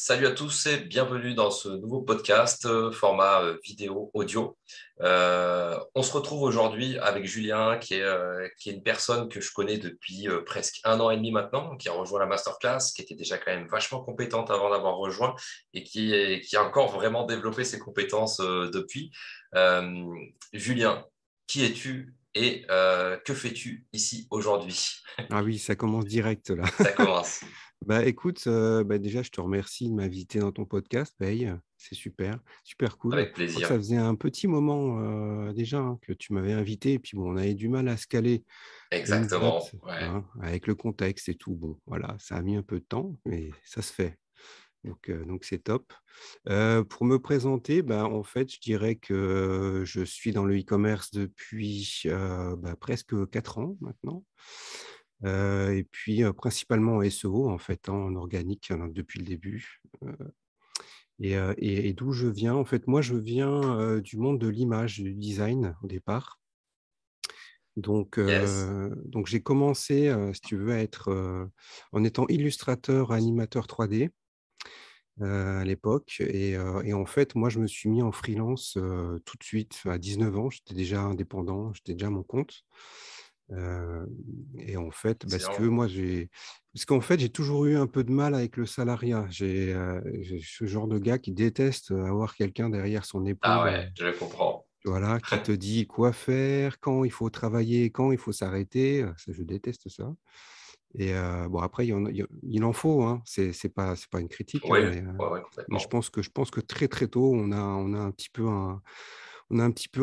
Salut à tous et bienvenue dans ce nouveau podcast format vidéo audio. On se retrouve aujourd'hui avec Julien qui est une personne que je connais depuis presque 1 an et demi maintenant, qui a rejoint la masterclass, qui était déjà quand même vachement compétente avant d'avoir rejoint et qui a encore vraiment développé ses compétences depuis. Euh, Julien, qui es-tu et que fais-tu ici aujourd'hui? Ah oui, ça commence direct là. Ça commence Bah écoute, déjà je te remercie de m'inviter dans ton podcast, Paye. C'est super, super cool. avec Je crois que ça plaisir. faisait un petit moment déjà que tu m'avais invité et puis bon, on avait du mal à se caler une date Exactement, ouais. avec le contexte et tout. Bon, voilà, ça a mis un peu de temps, mais ça se fait. Donc c'est top. Pour me présenter, en fait, je dirais que je suis dans le e-commerce depuis presque 4 ans maintenant. Et puis, principalement en SEO, en fait, hein, en organique, hein, depuis le début. Et d'où je viens? En fait, moi, je viens, du monde de l'image, du design, au départ. Yes. Donc j'ai commencé, si tu veux, en étant illustrateur, animateur 3D, à l'époque et en fait, moi, je me suis mis en freelance, tout de suite. À 19 ans, j'étais déjà indépendant, j'étais déjà à mon compte. Heu et en fait, Excellent. parce qu'en fait, j'ai toujours eu un peu de mal avec le salariat. J'ai ce genre de gars qui déteste, avoir quelqu'un derrière son Ah épaule, ouais, je le comprends. voilà, qui te dit quoi faire, quand il faut travailler, quand il faut s'arrêter, ça, je déteste ça bon après il en faut, hein, c'est pas une critique, hein, Oui, ouais, ouais, mais complètement. je pense que très, très tôt, on a un petit peu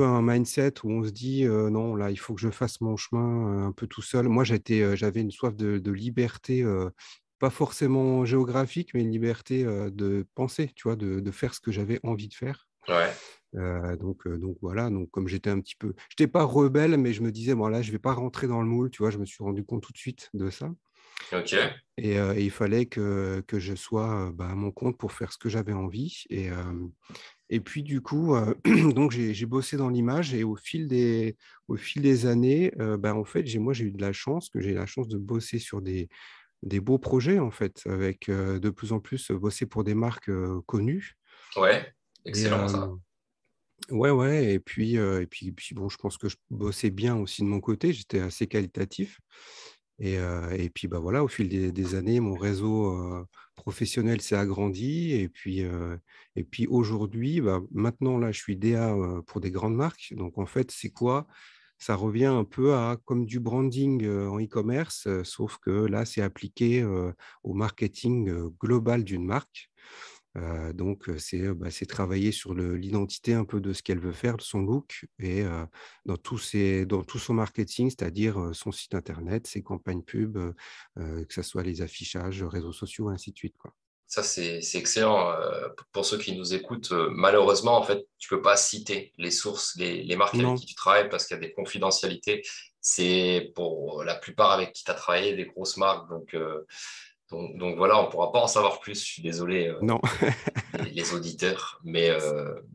un mindset où on se dit: «Non, là, il faut que je fasse mon chemin, un peu tout seul». Moi, j'avais une soif de liberté, pas forcément géographique, mais une liberté, de penser, tu vois? De faire ce que j'avais envie de faire. Ouais, Donc voilà, donc comme j'étais pas rebelle, mais je me disais: «Bon là, je vais pas rentrer dans le moule», tu vois? Je me suis rendu compte tout de suite de ça ok. et il fallait que je sois, à mon compte pour faire ce que j'avais envie et puis du coup, donc j'ai bossé dans l'image et au fil des années, en fait, j'ai eu de la chance, que j'ai la chance de bosser sur des beaux projets, en fait, avec, de plus en plus, bosser pour des marques, connues Ouais, et excellent ça. ouais, ouais et puis bon, je pense que je bossais bien aussi de mon côté, j'étais assez qualitatif et puis, voilà, au fil des années, mon réseau, professionnel s'est agrandi et puis aujourd'hui, maintenant là, je suis DA, pour des grandes marques. Donc en fait, c'est quoi? Ça revient un peu à comme du branding, en e-commerce, sauf que là, c'est appliqué, au marketing, global d'une marque. C'est travailler sur l'identité un peu de ce qu'elle veut faire, de son look dans tout son marketing, c'est-à-dire, son site internet, ses campagnes pub, que ça soit les affichages, réseaux sociaux, ainsi de suite, quoi. Ça, c'est excellent. Pour ceux qui nous écoutent, malheureusement, en fait, tu peux pas citer les sources, les marques avec Non, qui tu travailles parce qu'il y a des confidentialités. C'est pour la plupart avec qui tu as travaillé, des grosses marques. Donc voilà, on pourra pas en savoir plus. Je suis désolé, non. les auditeurs. Mais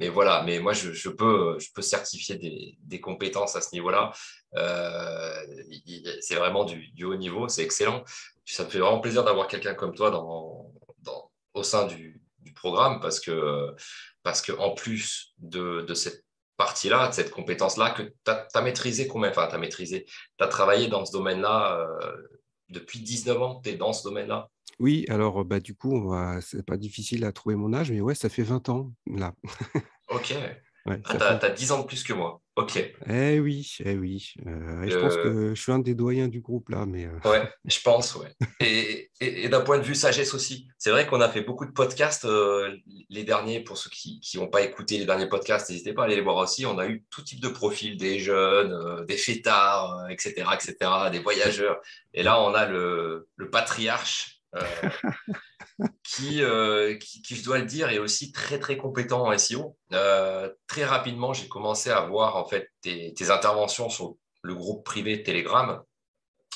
voilà, mais moi, je peux certifier des compétences à ce niveau-là. C'est vraiment du haut niveau, c'est excellent. Ça me fait vraiment plaisir d'avoir quelqu'un comme toi au sein du programme parce que en plus de cette partie-là, de cette compétence-là, que tu as maîtrisé combien, enfin, tu as maîtrisé, tu as travaillé dans ce domaine-là depuis 19 ans, tu es dans ce domaine-là. Oui, alors, du coup, c'est pas difficile à trouver mon âge, mais ouais, ça fait 20 ans, là. Ok. Ouais, Ah, ça fait t'as 10 ans de plus que moi. Ok. eh oui, et je pense Euh, que je suis un des doyens du groupe, là, mais ouais, je pense, ouais. Et d'un point de vue sagesse aussi, c'est vrai qu'on a fait beaucoup de podcasts les derniers. Pour ceux qui n'ont pas écouté les derniers podcasts, n'hésitez pas à aller les voir aussi. On a eu tout type de profils, des jeunes, des fêtards, etc., etc., des voyageurs. Et ouais. là, on a le patriarche qui, je dois le dire, est aussi très, très compétent en SEO. Très rapidement, j'ai commencé à voir en fait tes interventions sur le groupe privé Telegram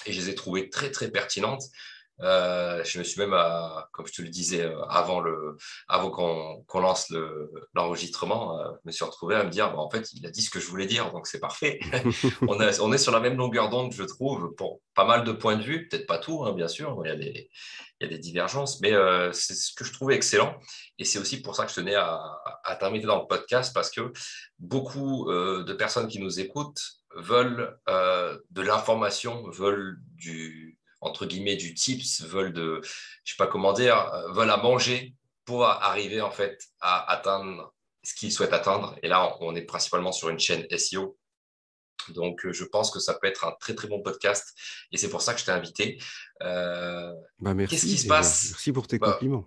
et je les ai trouvées très, très pertinentes. Je me suis même, comme je te le disais avant qu'on lance l'enregistrement, je me suis retrouvé à me dire, en fait, il a dit ce que je voulais dire, donc c'est parfait. On est sur la même longueur d'onde, je trouve, pour pas mal de points de vue, peut-être pas tout, hein, bien sûr. Il y a il y a des divergences, mais c'est ce que je trouve excellent. Et c'est aussi pour ça que je tenais à t'inviter dans le podcast, parce que beaucoup de personnes qui nous écoutent veulent de l'information, veulent entre guillemets, du tips, je sais pas comment dire, veulent à manger pour arriver en fait à atteindre ce qu'ils souhaitent atteindre. Et là, on est principalement sur une chaîne SEO. Donc, je pense que ça peut être un très, très bon podcast. Et c'est pour ça que je t'ai invité. Euh, Qu'est-ce qui Merci se et passe? merci pour tes Bah, compliments.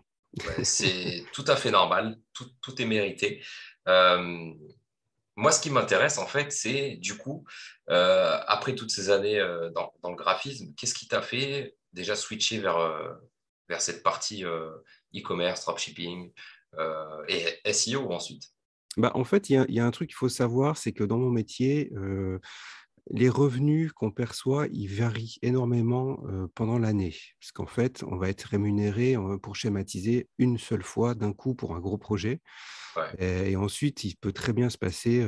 c'est tout à fait normal. Tout est mérité. Euh, Moi, ce qui m'intéresse, en fait, c'est du coup, après toutes ces années dans le graphisme, qu'est-ce qui t'a fait déjà switcher vers cette partie e-commerce, dropshipping et SEO ensuite? En fait, il y a un truc qu'il faut savoir, c'est que dans mon métier, les revenus qu'on perçoit, ils varient énormément pendant l'année. Parce qu'en fait, on va être rémunéré, pour schématiser, une seule fois d'un coup pour un gros projet. Ouais, Et ensuite, il peut très bien se passer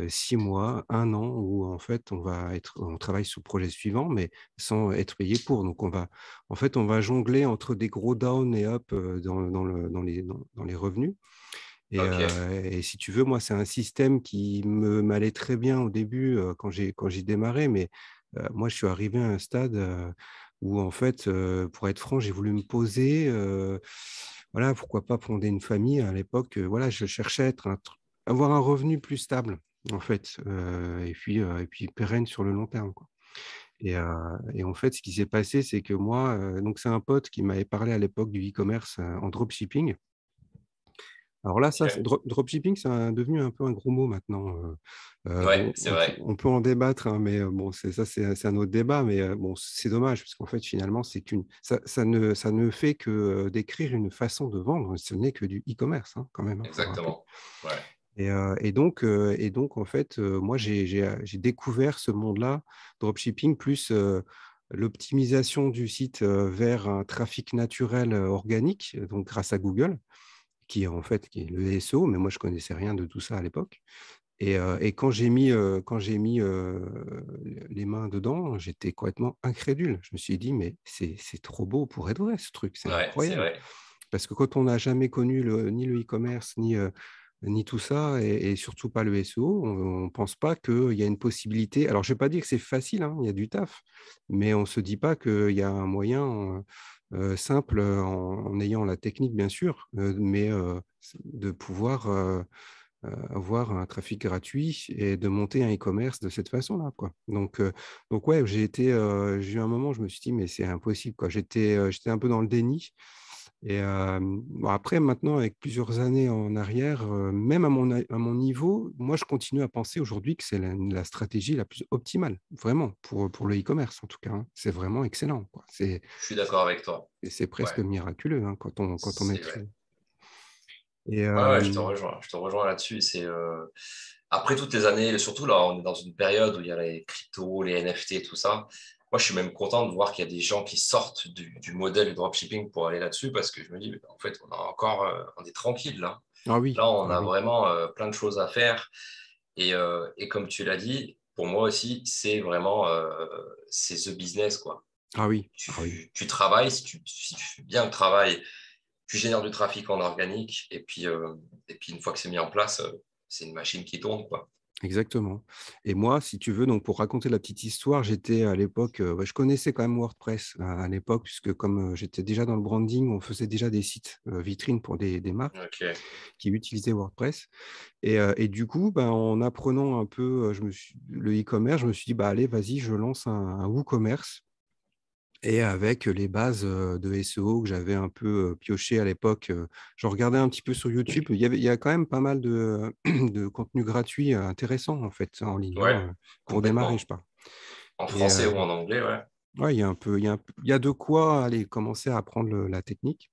6 mois, un an, où en fait, on travaille sur le projet suivant, mais sans être payé pour. Donc, on va jongler entre des gros down et up dans les revenus. ok, Et si tu veux, moi, c'est un système qui m'allait très bien au début, quand j'ai démarré, mais moi, je suis arrivé à un stade où, en fait, pour être franc, j'ai voulu me poser. Voilà, pourquoi pas fonder une famille à l'époque. Voilà, je cherchais à avoir un revenu plus stable, en fait, et puis pérenne sur le long terme, quoi. Et en fait, ce qui s'est passé, c'est que moi, donc c'est un pote qui m'avait parlé à l'époque du e-commerce en dropshipping. Alors là, ça, ok. dropshipping, devenu un peu un gros mot maintenant. Ouais, Bon, c'est vrai. on peut en débattre, hein, mais bon, c'est un autre débat. Mais bon, c'est dommage parce qu'en fait, finalement, ça ne fait que décrire une façon de vendre. Ce n'est que du e-commerce, hein, quand même, il faut le rappeler. Exactement. Ouais. Et donc, en fait, moi, j'ai découvert ce monde-là, dropshipping, plus l'optimisation du site vers un trafic naturel organique, donc grâce à Google qui est le SEO, mais moi je connaissais rien de tout ça à l'époque. Et quand j'ai mis les mains dedans, j'étais complètement incrédule. Je me suis dit, mais c'est trop beau pour être vrai, ce truc, c'est Ouais, c'est incroyable. vrai. Parce que quand on n'a jamais connu ni le e-commerce, ni tout ça, et surtout pas le SEO, on ne pense pas qu'il y a une possibilité. Alors, je ne vais pas dire que c'est facile, hein, il y a du taf, mais on ne se dit pas qu'il y a un moyen simple, en ayant la technique, bien sûr, mais de pouvoir avoir un trafic gratuit et de monter un e-commerce de cette façon-là, quoi. Donc ouais, j'ai eu un moment, je me suis dit, mais c'est impossible, quoi. J'étais un peu dans le déni. Bon, après, maintenant, avec plusieurs années en arrière, même à mon niveau, moi, je continue à penser aujourd'hui que c'est la stratégie la plus optimale, vraiment, pour le e-commerce, en tout cas, hein. C'est vraiment excellent, quoi. Je suis d'accord avec toi. C'est presque Ouais, miraculeux, hein, quand on c'est vrai. maîtrise. Et Ouais, ouais, je te rejoins. Je te rejoins là-dessus. Après toutes les années, surtout là, on est dans une période où il y a les cryptos, les NFT, tout ça. Moi, je suis même content de voir qu'il y a des gens qui sortent du modèle du dropshipping pour aller là-dessus, parce que je me dis, mais en fait, on est tranquille là. ah oui, Là, on ah a oui, vraiment plein de choses à faire. Et comme tu l'as dit, pour moi aussi, c'est vraiment c'est the business, quoi. ah oui, ah oui. Tu travailles, si tu fais bien le travail, tu génères du trafic en organique, et puis une fois que c'est mis en place, c'est une machine qui tourne, quoi. Exactement. Et moi, si tu veux, donc pour raconter la petite histoire, j'étais à l'époque, je connaissais quand même WordPress à l'époque, puisque comme j'étais déjà dans le branding, on faisait déjà des sites vitrines pour des marques Ok, qui utilisaient WordPress. Et du coup, ben, en apprenant un peu le e-commerce, je me suis dit, bah, allez, vas-y, je lance un WooCommerce. Et avec les bases de SEO que j'avais un peu pioché à l'époque, je regardais un petit peu sur YouTube. Il y a quand même pas mal de, de contenu gratuit intéressant en fait en ligne, ouais, hein, pour démarrer, je complètement. parle. En Et français ou en anglais, ouais. ouais, il y a de quoi aller commencer à apprendre la technique.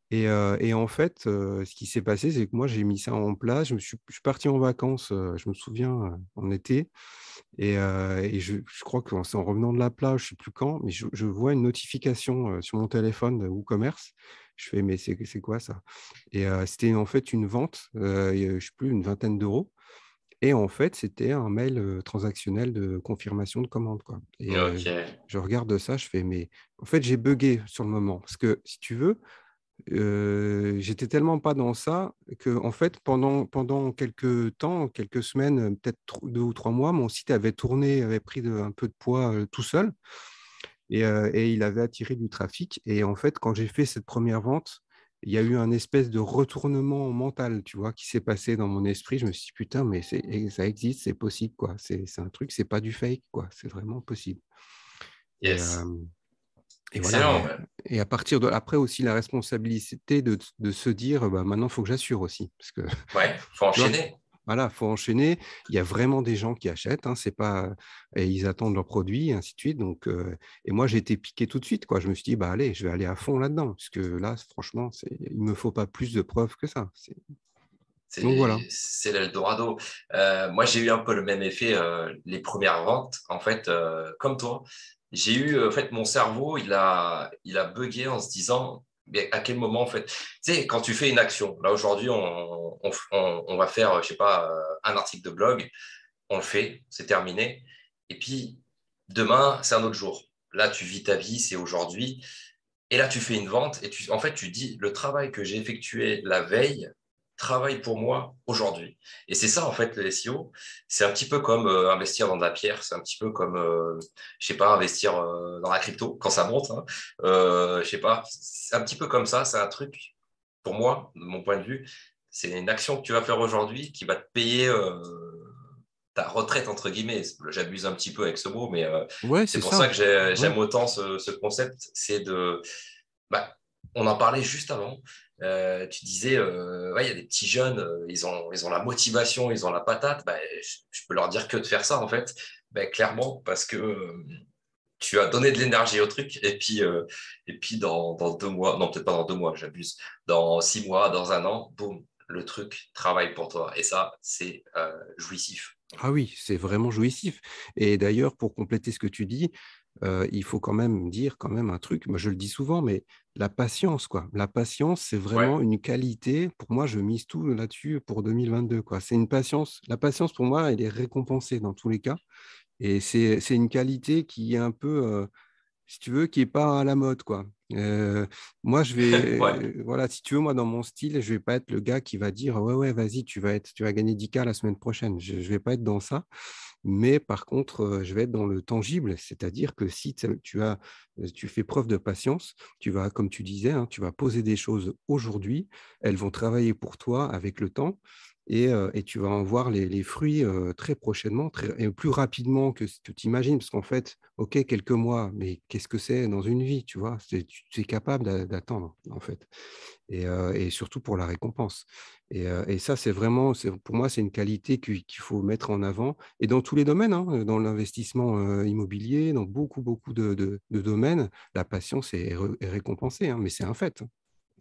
Et en fait, ce qui s'est passé, c'est que moi, j'ai mis ça en place. Je suis parti en vacances, je me souviens, en été. Et je crois que c'est en revenant de la plage, je ne sais plus quand, mais je vois une notification sur mon téléphone de WooCommerce. Je fais, mais c'est quoi ça? Et c'était en fait une vente, je ne sais plus, une vingtaine d'euros. Et en fait, c'était un mail transactionnel de confirmation de commande, quoi. Et Ok. je regarde ça, je fais, mais en fait, j'ai buggé sur le moment. Parce que si tu veux, j'étais tellement pas dans ça que, en fait, pendant quelques temps, quelques semaines, peut-être 2 ou 3 mois, mon site avait tourné, avait pris un peu de poids tout seul. Et il avait attiré du trafic. Et en fait, quand j'ai fait cette première vente, il y a eu un espèce de retournement mental, tu vois, qui s'est passé dans mon esprit. Je me suis dit, putain, mais ça existe, c'est possible, quoi. C'est un truc, c'est pas du fake, quoi. C'est vraiment possible. Et, Yes. voilà. Excellent. Ouais. Et à partir de après aussi la responsabilité de se dire, bah, maintenant, il faut que j'assure aussi. Parce que, Ouais, faut tu vois, enchaîner. voilà, faut enchaîner. Il y a vraiment des gens qui achètent, hein, c'est pas, et ils attendent leurs produits, et ainsi de suite. Donc, et moi, j'ai été piqué tout de suite, quoi. Je me suis dit, bah allez, je vais aller à fond là-dedans, parce que là, franchement, il me faut pas plus de preuves que ça. Donc voilà. C'est l'Eldorado. Moi, j'ai eu un peu le même effet les premières ventes. En fait, comme toi, j'ai eu, en fait, mon cerveau, il a bugué en se disant, mais à quel moment, en fait, tu sais, quand tu fais une action, là, aujourd'hui, on va faire, je sais pas, un article de blog, on le fait, c'est terminé. Et puis, demain, c'est un autre jour. Là, tu vis ta vie, c'est aujourd'hui. Et là, tu fais une vente et en fait, tu dis, le travail que j'ai effectué la veille travaille pour moi aujourd'hui. Et c'est ça, en fait, le SEO. C'est un petit peu comme investir dans de la pierre. C'est un petit peu comme, je sais pas, investir dans la crypto quand ça monte. Hein. Je sais pas. C'est un petit peu comme ça. C'est un truc, pour moi, de mon point de vue, c'est une action que tu vas faire aujourd'hui qui va te payer ta retraite, entre guillemets. J'abuse un petit peu avec ce mot, mais Ouais, c'est c'est pour ça ça. que Ouais. j'aime autant ce concept. C'est de bah, on en parlait juste avant. Tu disais, ouais, il y a des petits jeunes, ils ont la motivation, ils ont la patate. Bah, je peux leur dire que de faire ça, en fait. Bah, clairement, parce que tu as donné de l'énergie au truc. Et puis dans 2 mois, non, peut-être pas dans 2 mois, j'abuse. Dans 6 mois, dans un an, boum, le truc travaille pour toi. Et ça, c'est jouissif. Ah oui, c'est vraiment jouissif. Et d'ailleurs, pour compléter ce que tu dis, il faut quand même dire quand même un truc. Moi, je le dis souvent, mais la patience, quoi. La patience, c'est vraiment Ouais, une qualité. Pour moi, je mise tout là-dessus pour 2022, quoi. C'est une patience. La patience, pour moi, elle est récompensée dans tous les cas. Et c'est une qualité qui est un peu, si tu veux, qui est pas à la mode, quoi. Moi, ouais, voilà, si tu veux, moi, dans mon style, je vais pas être le gars qui va dire, ouais, ouais, vas-y, tu vas gagner 10K la semaine prochaine. Je vais pas être dans ça. Mais par contre, je vais être dans le tangible, c'est-à-dire que si tu fais preuve de patience, tu vas, comme tu disais, hein, tu vas poser des choses aujourd'hui, elles vont travailler pour toi avec le temps et tu vas en voir les fruits très prochainement et plus rapidement que ce que tu imagines. Parce qu'en fait, OK, quelques mois, mais qu'est-ce que c'est dans une vie, tu vois? Tu es capable d'attendre, en fait et surtout pour la récompense. Et ça, c'est vraiment, pour moi, c'est une qualité qu'il faut mettre en avant et dans tous les domaines, hein, dans l'investissement immobilier, dans beaucoup, beaucoup de domaines, la patience est récompensée, hein, mais c'est un fait. Hein.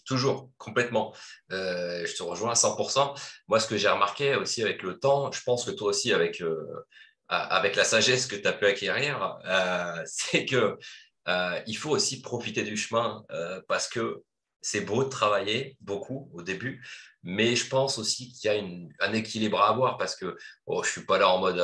toujours, complètement. Je te rejoins à 100%. Moi, ce que j'ai remarqué aussi avec le temps, je pense que toi aussi, avec la sagesse que tu as pu acquérir, c'est que il faut aussi profiter du chemin parce que c'est beau de travailler beaucoup au début, mais je pense aussi qu'il y a un équilibre à avoir parce que je suis pas là en mode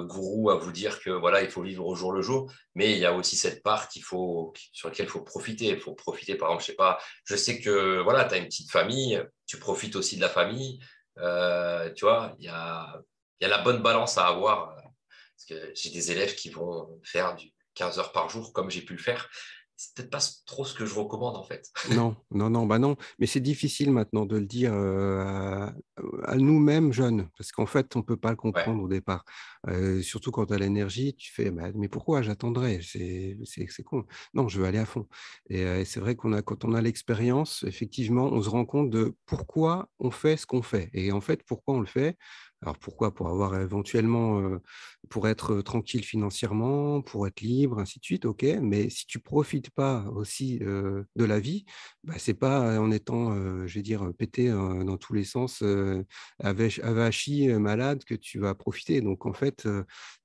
gourou à vous dire que voilà, il faut vivre au jour le jour, mais il y a aussi cette part sur laquelle il faut profiter. Il faut profiter, par exemple, je sais pas, je sais que voilà, tu as une petite famille, tu profites aussi de la famille, tu vois, il y a la bonne balance à avoir. Parce que j'ai des élèves qui vont faire du 15 heures par jour comme j'ai pu le faire. C'est peut-être pas trop ce que je recommande en fait. Non, non, non, bah non, mais c'est difficile maintenant de le dire à nous-mêmes jeunes, parce qu'en fait, on ne peut pas le Ouais, comprendre au départ. Surtout quand tu as l'énergie, tu fais, bah, mais pourquoi j'attendrai? C'est con. Non, je veux aller à fond. Et c'est vrai quand on a l'expérience, effectivement, on se rend compte de pourquoi on fait ce qu'on fait. Et en fait, pourquoi on le fait? Alors pourquoi? Pour avoir éventuellement, pour être tranquille financièrement, pour être libre, ainsi de suite, ok. Mais si tu profites pas aussi de la vie, bah, c'est pas en étant, je vais dire, pété dans tous les sens, avachi, malade que tu vas profiter. Donc en fait,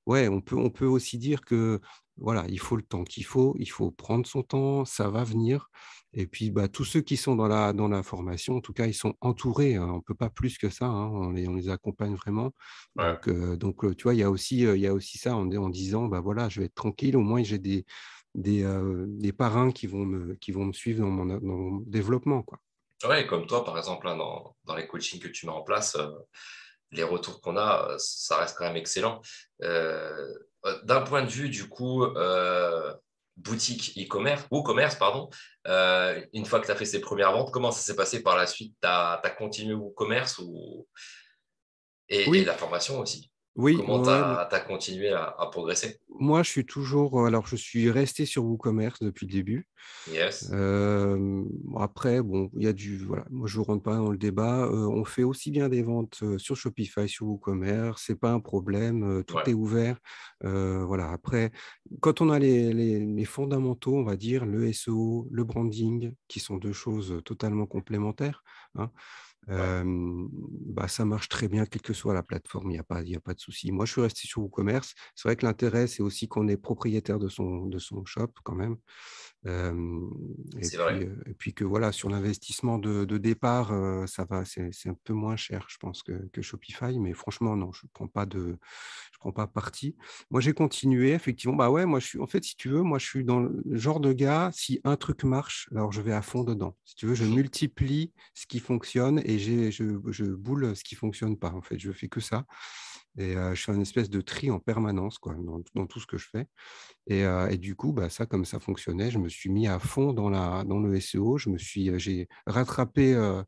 ouais, on peut aussi dire que voilà, il faut le temps il faut prendre son temps, ça va venir. Et puis, bah, tous ceux qui sont dans la formation, en tout cas, ils sont entourés, hein, on ne peut pas plus que ça, hein, on les accompagne vraiment. Ouais. Tu vois, il y a aussi ça en disant: «Bah, voilà, je vais être tranquille, au moins j'ai des parrains qui vont me suivre dans mon développement, quoi». Ouais, comme toi, par exemple, hein, dans les coachings que tu mets en place, les retours qu'on a, ça reste quand même excellent. Euh, D'un point de vue, du coup, boutique e-commerce, ou commerce, pardon, une fois que tu as fait ces premières ventes, comment ça s'est passé par la suite? Tu as continué WooCommerce et Oui, la formation aussi? oui, Comment tu ouais, ouais. as continué à progresser? Moi, je suis toujours, alors je suis resté sur WooCommerce depuis le début. Yes, Après, bon, il y a voilà, moi je ne rentre pas dans le débat. On fait aussi bien des ventes sur Shopify, sur WooCommerce, c'est pas un problème, tout ouais, est ouvert. Voilà. Après, quand on a les fondamentaux, on va dire, le SEO, le branding, qui sont deux choses totalement complémentaires, hein, ouais, bah, ça marche très bien, quelle que soit la plateforme, il y a pas de souci. Moi, je suis resté sur WooCommerce. C'est vrai que l'intérêt, c'est aussi qu'on est propriétaire de son shop quand même. Hem c'est vrai. Et puis que voilà, sur l'investissement de départ, ça va, c'est un peu moins cher, je pense, que Shopify, mais franchement, non, je prends pas parti. Moi, j'ai continué effectivement, bah, ouais, moi, je suis en fait, si tu veux, moi, je suis dans le genre de gars, si un truc marche, alors je vais à fond dedans. Si tu veux, je multiplie ce qui fonctionne et je boule ce qui fonctionne pas, en fait, je fais que ça et je fais un espèce de tri en permanence, quoi, dans tout ce que je fais. Et du coup, bah, ça, comme ça fonctionnait, je me suis mis à fond dans le SEO. J'ai rattrapé,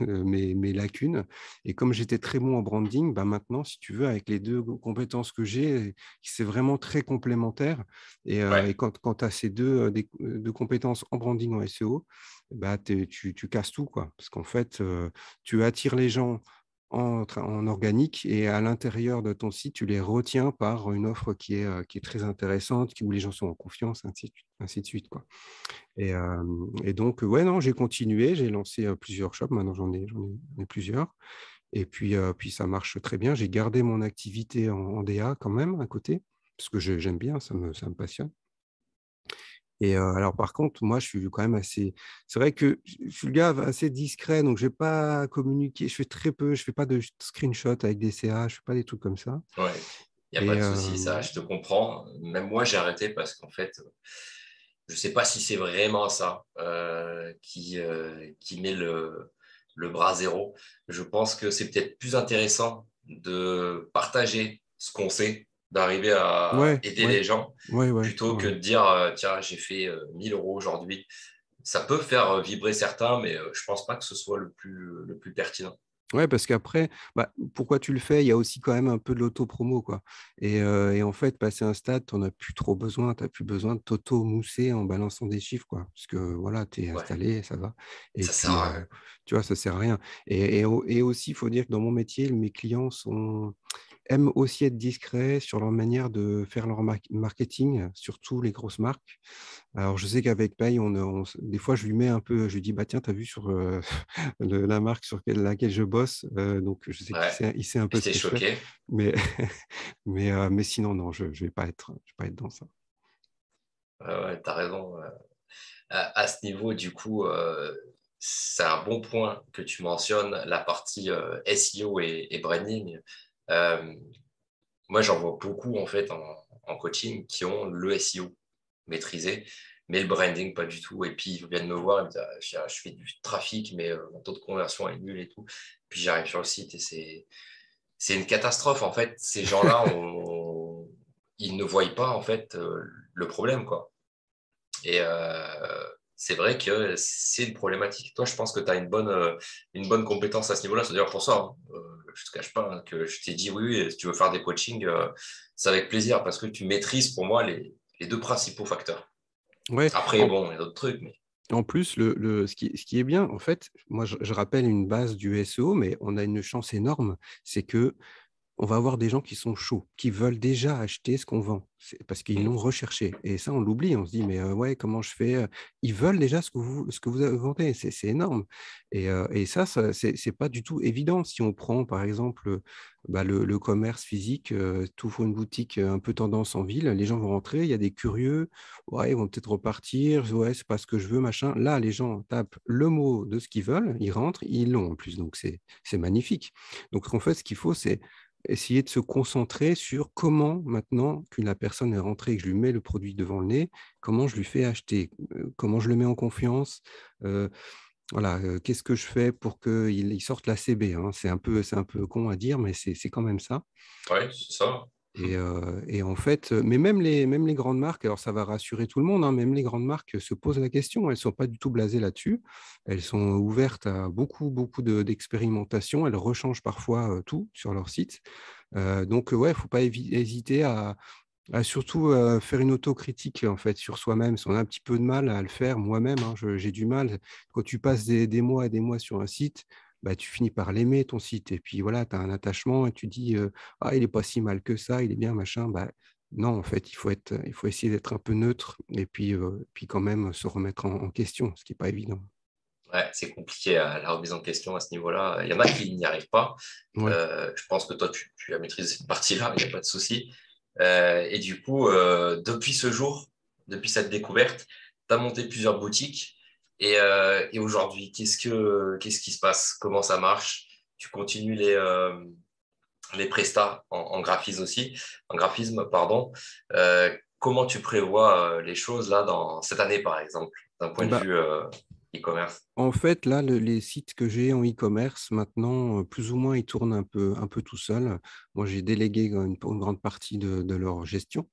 mes lacunes et comme j'étais très bon en branding, bah, maintenant, si tu veux, avec les 2 compétences que j'ai, c'est vraiment très complémentaire et Ouais, quand tu as ces 2 2 compétences en branding, en SEO, bah, tu casses tout, quoi. Parce qu'en fait, tu attires les gens en organique et à l'intérieur de ton site, tu les retiens par une offre qui est très intéressante, où les gens sont en confiance, ainsi de suite, quoi. Et donc, ouais, non, j'ai continué, j'ai lancé, plusieurs shops. Maintenant, j'en ai plusieurs et puis ça marche très bien. J'ai gardé mon activité en DA quand même à côté, parce que j'aime bien, ça me passionne. Alors par contre, moi, je suis quand même assez c'est vrai que je suis le gars assez discret, donc je vais pas communiquer, je fais très peu, je fais pas de screenshot avec des CA, je fais pas des trucs comme ça ouais. Il n'y a pas et de souci, ça, je te comprends. Même moi, j'ai arrêté parce qu'en fait, je ne sais pas si c'est vraiment ça qui met le bras à zéro. Je pense que c'est peut-être plus intéressant de partager ce qu'on sait, d'arriver à ouais, aider ouais, les gens, ouais, ouais, plutôt que ouais. de dire, tiens, j'ai fait 1000 euros aujourd'hui. Ça peut faire vibrer certains, mais je ne pense pas que ce soit le plus pertinent. Ouais, parce qu'après, bah, pourquoi tu le fais? Il y a aussi quand même un peu de l'auto-promo, quoi et en fait, passé un stade, tu en as plus trop besoin. Tu as plus besoin de t'auto-mousser en balançant des chiffres, quoi. Parce que voilà, tu es Ouais, installé, ça va et ça sert puis, à rien. tu vois, ça sert à rien et aussi, il faut dire que dans mon métier, mes clients aiment aussi être discrets sur leur manière de faire leur marketing, surtout les grosses marques. Alors, je sais qu'avec Pay, des fois, je lui mets un peu, je lui dis, bah tiens, tu as vu sur la marque sur laquelle je bosse, donc je sais Ouais, il sait un peu ce j'étais que je fais, choqué. mais, mais sinon, non, je vais pas être dans ça. Ouais, tu as raison. À ce niveau, du coup, c'est un bon point que tu mentionnes, la partie SEO et branding. Euh, Moi, j'en vois beaucoup en fait en coaching qui ont le SEO maîtrisé, mais le branding pas du tout. Et puis ils viennent me voir, ils me disent, ah, je fais du trafic, mais mon taux de conversion est nul et tout. Puis j'arrive sur le site et c'est une catastrophe en fait. Ces gens-là, ils ne voient pas en fait le problème quoi. Et c'est vrai que c'est une problématique. Toi, je pense que tu as une bonne compétence à ce niveau-là. C'est d'ailleurs pour ça, hein, je ne te cache pas hein, que je t'ai dit oui, oui, si tu veux faire des coachings, c'est avec plaisir parce que tu maîtrises pour moi les deux principaux facteurs. Ouais, Après, en, bon, il y a d'autres trucs, mais en plus, ce qui est bien, en fait, moi, je rappelle une base du SEO, mais on a une chance énorme, c'est que on va avoir des gens qui sont chauds, qui veulent déjà acheter ce qu'on vend, parce qu'ils l'ont recherché. Et ça, on l'oublie. On se dit, mais ouais, comment je fais? Ils veulent déjà ce que vous vendez. C'est énorme. Et ça, c'est pas du tout évident. Si on prend, par exemple, le commerce physique, tu ouvres une boutique un peu tendance en ville, les gens vont rentrer, il y a des curieux, ouais, ils vont peut-être repartir, ouais, c'est pas ce que je veux, machin. Là, les gens tapent le mot de ce qu'ils veulent, ils rentrent, ils l'ont en plus. Donc, c'est magnifique. Donc, en fait, ce qu'il faut, c'est essayer de se concentrer sur comment, maintenant que la personne est rentrée et que je lui mets le produit devant le nez, comment je lui fais acheter, comment je le mets en confiance, euh, voilà, qu'est-ce que je fais pour qu'il sorte la CB, hein. C'est un peu con à dire, mais c'est quand même ça. Ouais, c'est ça. Et en fait, mais même les grandes marques, alors ça va rassurer tout le monde, hein, même les grandes marques se posent la question, elles ne sont pas du tout blasées là-dessus, elles sont ouvertes à beaucoup d'expérimentations, elles rechangent parfois tout sur leur site. Donc, ouais, il ne faut pas hésiter à surtout faire une autocritique en fait, sur soi-même. Si on a un petit peu de mal à le faire, moi-même, hein, j'ai du mal. Quand tu passes des mois et des mois sur un site, bah, tu finis par l'aimer, ton site. Et puis voilà, tu as un attachement et tu dis ah, il n'est pas si mal que ça, il est bien, machin. Bah, non, en fait, il faut essayer d'être un peu neutre et puis quand même se remettre en question, ce qui n'est pas évident. Ouais, c'est compliqué la remise en question à ce niveau-là. Il y en a qui n'y arrivent pas. Ouais. Je pense que toi, tu as maîtrisé cette partie-là, il n'y a pas de souci. Et du coup, depuis ce jour, depuis cette découverte, tu as monté plusieurs boutiques. Et aujourd'hui, qu'est-ce qui se passe? Comment ça marche? Tu continues les prestats en graphisme aussi, en graphisme, pardon. Comment tu prévois les choses là dans cette année, par exemple, d'un point de Bah, vue e-commerce? En fait, là, les sites que j'ai en e-commerce, maintenant, plus ou moins, ils tournent un peu tout seuls. Moi, j'ai délégué une grande partie de leur gestion.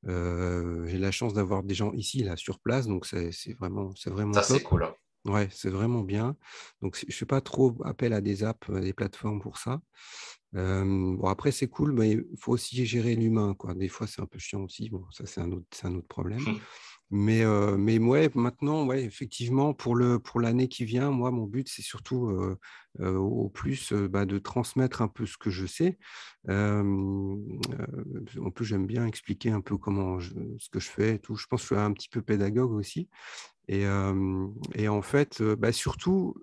J'ai la chance d'avoir des gens ici, là, sur place, donc c'est vraiment Ça, c'est top. cool, hein. Ouais, c'est vraiment bien. Donc, je ne fais pas trop appel à des apps, des plateformes pour ça. Bon, après, c'est cool, mais il faut aussi gérer l'humain, quoi. Des fois, c'est un peu chiant aussi. Bon, ça, c'est un autre problème. Mais ouais, maintenant, ouais, effectivement, pour l'année qui vient, moi, mon but, c'est surtout au plus bah, de transmettre un peu ce que je sais. En plus, j'aime bien expliquer un peu ce que je fais et tout. Je pense que je suis un petit peu pédagogue aussi. Et en fait, bah, surtout,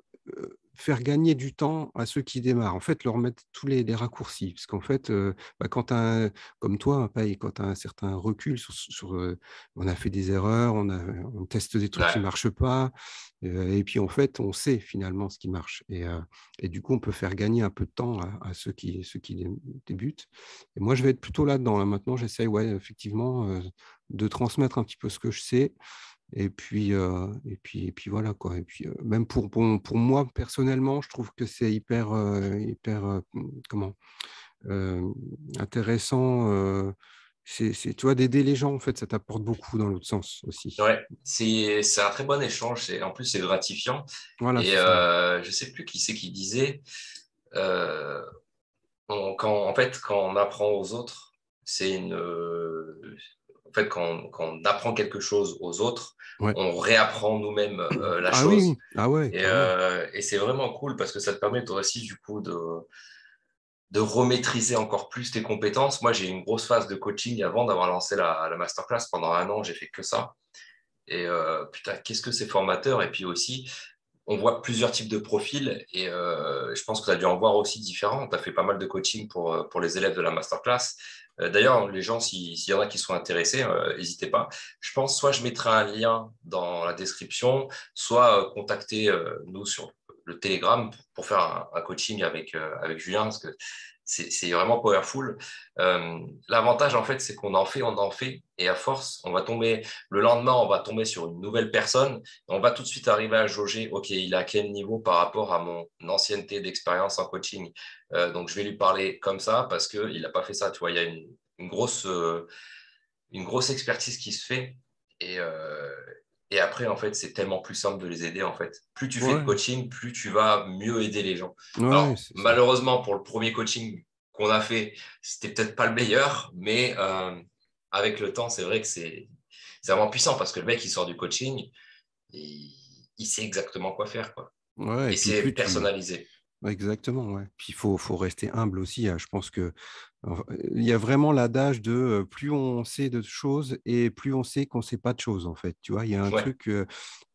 faire gagner du temps à ceux qui démarrent. En fait, leur mettre tous les raccourcis. Parce qu'en fait, bah, comme toi, hein, pareil, quand tu as un certain recul on a fait des erreurs, on teste des trucs qui ne Ouais. marchent pas. Et puis, en fait, on sait finalement ce qui marche. Et du coup, on peut faire gagner un peu de temps à ceux qui débutent. Et moi, je vais être plutôt là-dedans. Là. Maintenant, j'essaye, ouais, effectivement, de transmettre un petit peu ce que je sais et puis voilà quoi. Et puis même pour moi personnellement, je trouve que c'est hyper comment euh, intéressant. Tu vois, d'aider les gens en fait, ça t'apporte beaucoup dans l'autre sens aussi. Ouais, c'est un très bon échange. En plus, c'est gratifiant. Voilà, Et c'est ça. je sais plus qui c'est qui disait, euh, en fait, quand on apprend aux autres, en fait, quand on apprend quelque chose aux autres, Ouais. on réapprend nous-mêmes la Ah oui, chose. oui. Ah ouais, carrément. Et c'est vraiment cool parce que ça te permet toi aussi, du coup, de remaîtriser encore plus tes compétences. Moi, j'ai eu une grosse phase de coaching avant d'avoir lancé la masterclass. Pendant un an, j'ai fait que ça. Et putain, qu'est-ce que c'est formateur. Et puis aussi, on voit plusieurs types de profils et je pense que tu as dû en voir aussi différents. Tu as fait pas mal de coaching pour les élèves de la masterclass. D'ailleurs, les gens, s'il y en a qui sont intéressés, n'hésitez pas. Je pense soit je mettrai un lien dans la description, soit contacter nous sur le Telegram pour faire un coaching avec Julien, parce que c'est vraiment powerful. L'avantage, en fait, c'est qu'on on en fait, et à force, on va tomber, le lendemain, on va tomber sur une nouvelle personne, on va tout de suite arriver à jauger, OK, il est à quel niveau par rapport à mon ancienneté d'expérience en coaching. Donc, je vais lui parler comme ça parce qu'il n'a pas fait ça. Tu vois, il y a une grosse expertise qui se fait. Et, euh, et après, en fait, c'est tellement plus simple de les aider. En fait, plus tu fais de Ouais, coaching, plus tu vas mieux aider les gens. ouais, Alors, c'est ça. malheureusement, pour le premier coaching qu'on a fait, c'était peut-être pas le meilleur, mais avec le temps, c'est vrai que c'est vraiment puissant parce que le mec, il sort du coaching et il sait exactement quoi faire, quoi. Ouais, Et et puis c'est personnalisé. Exactement, ouais. Puis il faut rester humble aussi, hein. Je pense que il y a vraiment l'adage de plus on sait de choses et plus on sait qu'on ne sait pas de choses, en fait. Tu vois, il y a un Ouais, truc,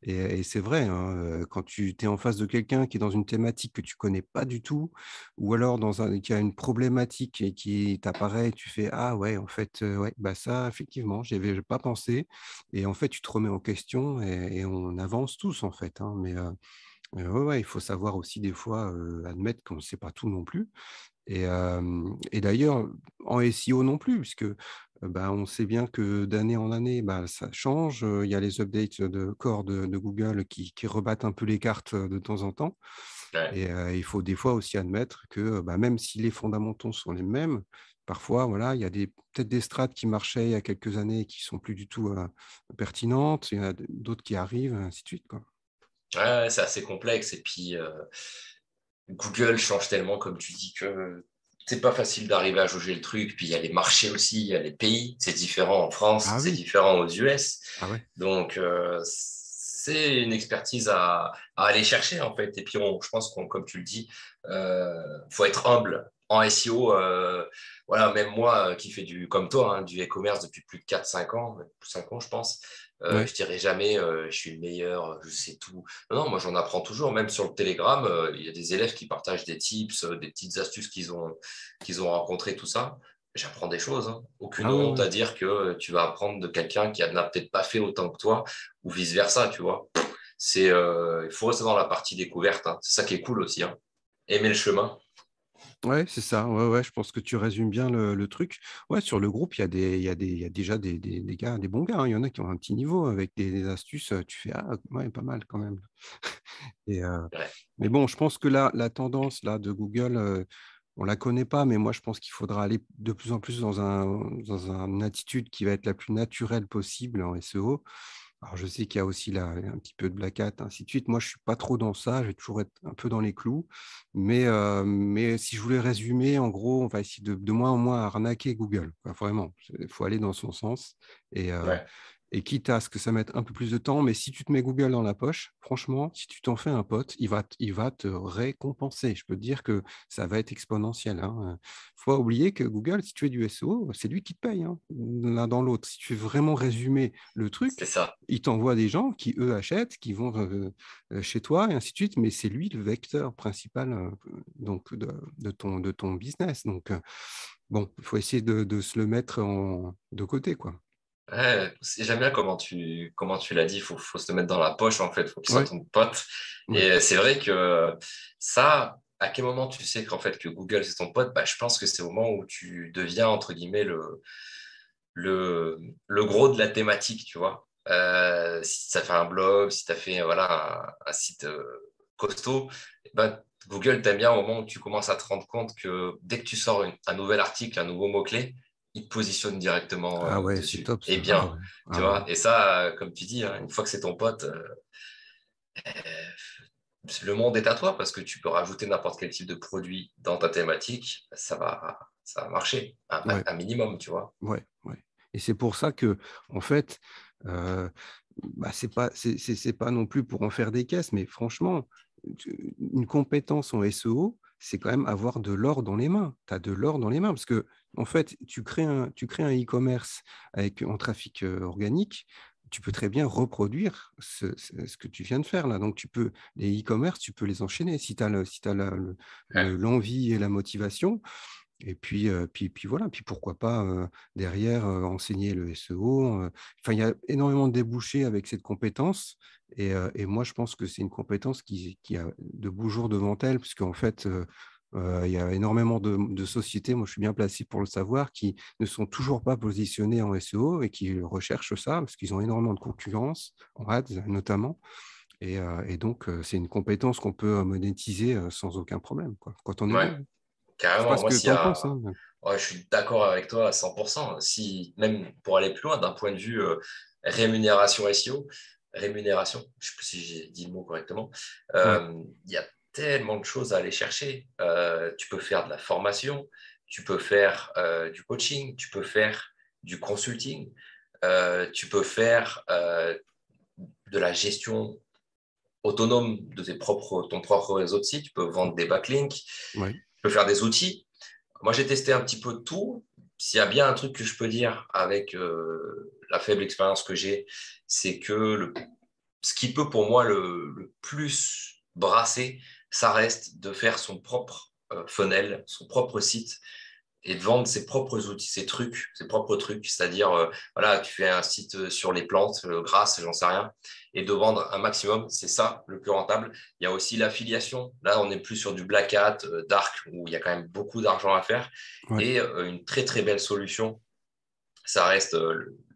et c'est vrai, hein, quand tu es en face de quelqu'un qui est dans une thématique que tu connais pas du tout, ou alors qui a une problématique et qui t'apparaît, tu fais: «Ah ouais, en fait, ouais, bah ça, effectivement, j'y avais pas pensé», et en fait, tu te remets en question et on avance tous, en fait, hein, mais ouais, ouais, il faut savoir aussi des fois, admettre qu'on ne sait pas tout non plus, et d'ailleurs, en SEO non plus puisque, bah, on sait bien que d'année en année, bah, ça change, il y a les updates de corps de Google qui rebattent un peu les cartes, de temps en temps, ouais. et il faut des fois aussi admettre que, bah, même si les fondamentaux sont les mêmes, parfois, voilà, il y a peut-être des strates qui marchaient il y a quelques années et qui sont plus du tout, pertinentes, il y en a d'autres qui arrivent, et ainsi de suite, quoi. Ouais, ouais, c'est assez complexe. Et puis, Google change tellement, comme tu dis, que c'est pas facile d'arriver à jauger le truc. Puis il y a les marchés aussi, il y a les pays. C'est différent en France, Ah c'est oui! différent aux US. Ah ouais. Donc, c'est une expertise à aller chercher, en fait. Et puis, je pense qu'on, comme tu le dis, faut être humble. En SEO, voilà, même moi qui fais comme toi, hein, du e-commerce depuis plus de 4 5 ans, 5 ans, je pense, Ouais. je dirais jamais je suis le meilleur, je sais tout. Non, non, moi j'en apprends toujours, même sur le Telegram, il y a des élèves qui partagent des tips, des petites astuces qu'ils ont rencontrées, tout ça. J'apprends des choses, hein. Aucune Ah ouais, honte ouais. à dire que tu vas apprendre de quelqu'un qui n'a peut-être pas fait autant que toi, ou vice-versa, tu vois. Il faut rester dans la partie découverte, hein. C'est ça qui est cool aussi, hein. Aimer le chemin. Ouais, c'est ça. Ouais, ouais, je pense que tu résumes bien le truc. Ouais, sur le groupe, il y a déjà des gars, des bons gars, hein. Il y en a qui ont un petit niveau avec des astuces, tu fais: «Ah ouais, pas mal quand même», et Ouais, mais bon, je pense que la tendance là de Google, on la connaît pas, mais moi je pense qu'il faudra aller de plus en plus une attitude qui va être la plus naturelle possible en SEO. Alors je sais qu'il y a aussi là un petit peu de black hat, ainsi de suite. Moi, je suis pas trop dans ça, je vais toujours être un peu dans les clous. Mais si je voulais résumer, en gros, on va essayer de moins en moins arnaquer Google, quoi, vraiment. Il faut aller dans son sens, et ouais. quitte à ce que ça mette un peu plus de temps, mais si tu te mets Google dans la poche, franchement, si tu t'en fais un pote, il va te récompenser. Je peux te dire que ça va être exponentiel, hein. Faut pas oublier que Google, si tu fais du SEO, c'est lui qui te paye, hein, l'un dans l'autre. Si tu veux vraiment résumer le C'est truc, ça. il t'envoie des gens qui, eux, achètent, qui vont chez toi, et ainsi de suite, mais c'est lui le vecteur principal, donc de ton business. Donc, bon, il faut essayer de se le mettre de côté, quoi. Ouais, j'aime bien comment tu l'as dit, faut se le mettre dans la poche en fait, faut qu'il soit Ouais, ton pote. ouais. Et c'est vrai que ça, à quel moment tu sais qu'en fait que Google c'est ton pote, bah, je pense que c'est au moment où tu deviens entre guillemets le, le gros de la thématique, tu vois. Si tu as fait un blog, si tu as fait voilà, un site costaud, ben, Google t'aime bien au moment où tu commences à te rendre compte que dès que tu sors un nouvel article, un nouveau mot-clé, il te positionne directement Ah ouais, c'est dessus. top Et ça. Ah bien, ouais, tu ah ouais. vois. Et ça, comme tu dis, hein, une fois que c'est ton pote, le monde est à toi parce que tu peux rajouter n'importe quel type de produit dans ta thématique, ça va marcher, Ouais, un minimum, tu vois. ouais, ouais, et c'est pour ça que, en fait, heu, bah, c'est pas non plus pour en faire des caisses, mais franchement, une compétence en SEO, c'est quand même avoir de l'or dans les mains. Tu as de l'or dans les mains parce que en fait, tu crées un e-commerce en trafic, organique, tu peux très bien reproduire ce que tu viens de faire là. Donc les e-commerce, tu peux les enchaîner si tu as Ouais, l'envie et la motivation. Et puis voilà, puis pourquoi pas, derrière, enseigner le SEO, enfin, il y a énormément de débouchés avec cette compétence, et moi, je pense que c'est une compétence qui a de beaux jours devant elle puisqu'en fait, il y a énormément de sociétés, moi, je suis bien placé pour le savoir, qui ne sont toujours pas positionnées en SEO et qui recherchent ça parce qu'ils ont énormément de concurrence, en ads notamment, et donc c'est une compétence qu'on peut, monétiser, sans aucun problème, quoi, quand on est ouais. bon. Je sais pas Carrément, ce moi, que s'il tu y en penses, a... hein? Ouais, je suis d'accord avec toi à 100%. Si, même pour aller plus loin, d'un point de vue rémunération SEO, rémunération, je ne sais plus si j'ai dit le mot correctement, Ouais. il y a tellement de choses à aller chercher. Tu peux faire de la formation, tu peux faire du coaching, tu peux faire du consulting, tu peux faire de la gestion autonome de ton propre réseau de sites. Tu peux vendre des backlinks, tu Ouais. peux faire des outils. Moi, j'ai testé un petit peu de tout. S'il y a bien un truc que je peux dire avec la faible expérience que j'ai, c'est que ce qui peut pour moi le plus brasser, ça reste de faire son propre funnel, son propre site et de vendre ses propres outils, ses propres trucs. C'est-à-dire, voilà, tu fais un site sur les plantes grasses, j'en sais rien, et de vendre un maximum, c'est ça le plus rentable. Il y a aussi l'affiliation. Là, on est plus sur du Black Hat, Dark, où il y a quand même beaucoup d'argent à faire. Ouais. Et une très, très belle solution, ça reste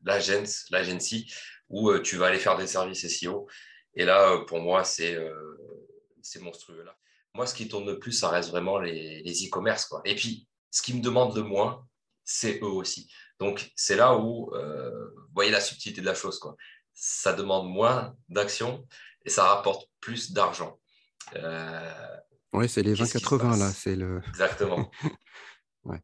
l'agency, où tu vas aller faire des services SEO. Et là, pour moi, c'est monstrueux. Là. Moi, ce qui tourne le plus, ça reste vraiment les e-commerce, quoi. Et puis, ce qui me demande le moins, c'est eux aussi. Donc, c'est là où, vous voyez la subtilité de la chose, quoi. Ça demande moins d'action et ça rapporte plus d'argent. Euh, Ouais, c'est les Qu'est-ce qui se 20-80 là, passe? c'est le. Exactement. Ouais.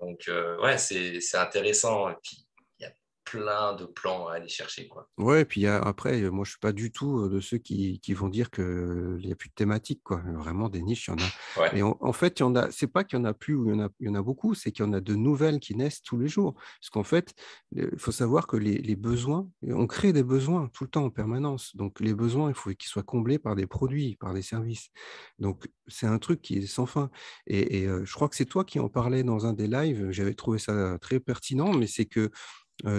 Donc, ouais, c'est intéressant. Et puis, il y a plein de plans à aller chercher, quoi. Ouais, et puis après, moi, je suis pas du tout de ceux qui vont dire qu'il n'y a plus de thématique, quoi. Vraiment, des niches, il y en a. Ouais, Et en fait, il y en a, c'est pas qu'il y en a plus ou il y en a beaucoup, c'est qu'il y en a de nouvelles qui naissent tous les jours. Parce qu'en fait, il faut savoir que les besoins, on crée des besoins tout le temps en permanence. Donc, les besoins, il faut qu'ils soient comblés par des produits, par des services. Donc, c'est un truc qui est sans fin. Je crois que c'est toi qui en parlais dans un des lives. J'avais trouvé ça très pertinent, mais c'est que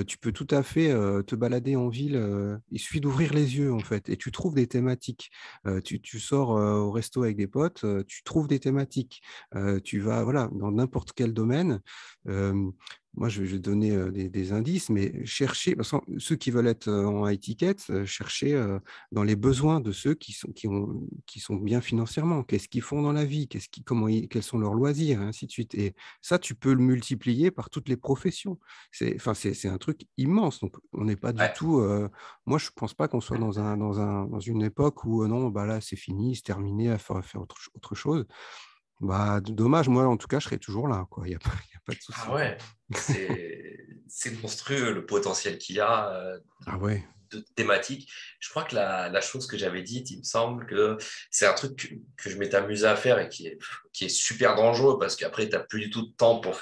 tu peux tout à fait te balader en ville. Il suffit d'ouvrir les yeux, en fait, et tu trouves des thématiques. Tu sors au resto avec des potes, tu trouves des thématiques. Tu vas, voilà, dans n'importe quel domaine. Euh, Moi, je vais donner des indices, mais chercher, parce que ceux qui veulent être en étiquette, chercher dans les besoins de ceux qui sont bien financièrement. Qu'est-ce qu'ils font dans la vie? Quels sont leurs loisirs, et ainsi de suite. Et ça, tu peux le multiplier par toutes les professions. Enfin, c'est un truc immense. Donc, on n'est pas du ouais. tout. Moi, je ne pense pas qu'on soit dans une époque où non, bah là, c'est fini, c'est terminé, à faire autre chose. Bah, dommage, moi, en tout cas, je serai toujours là, quoi. Il n'y a, y a pas de Ah souci, quoi. ouais, c'est monstrueux le potentiel qu'il y a Ah ouais, de thématiques. Je crois que la chose que j'avais dite, il me semble que c'est un truc que je m'étais amusé à faire et qui est super dangereux parce qu'après, tu n'as plus du tout de temps pour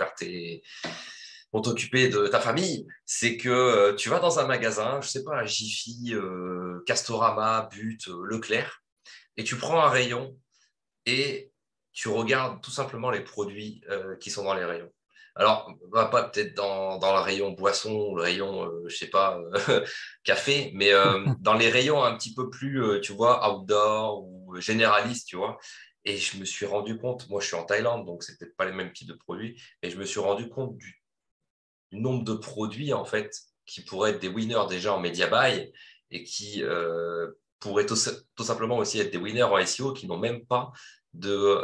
pour t'occuper de ta famille. C'est que tu vas dans un magasin, je sais pas, Jiffy, Castorama, But, Leclerc, et tu prends un rayon et tu regardes tout simplement les produits qui sont dans les rayons. Alors, on va pas peut-être dans le rayon boisson, le rayon, je sais pas, café, mais dans les rayons un petit peu plus, tu vois, outdoor ou généraliste, tu vois. Et je me suis rendu compte, moi je suis en Thaïlande, donc c'est peut-être pas les mêmes types de produits, et je me suis rendu compte du nombre de produits, en fait, qui pourraient être des winners déjà en media buy et qui pourraient tout simplement aussi être des winners en SEO qui n'ont même pas de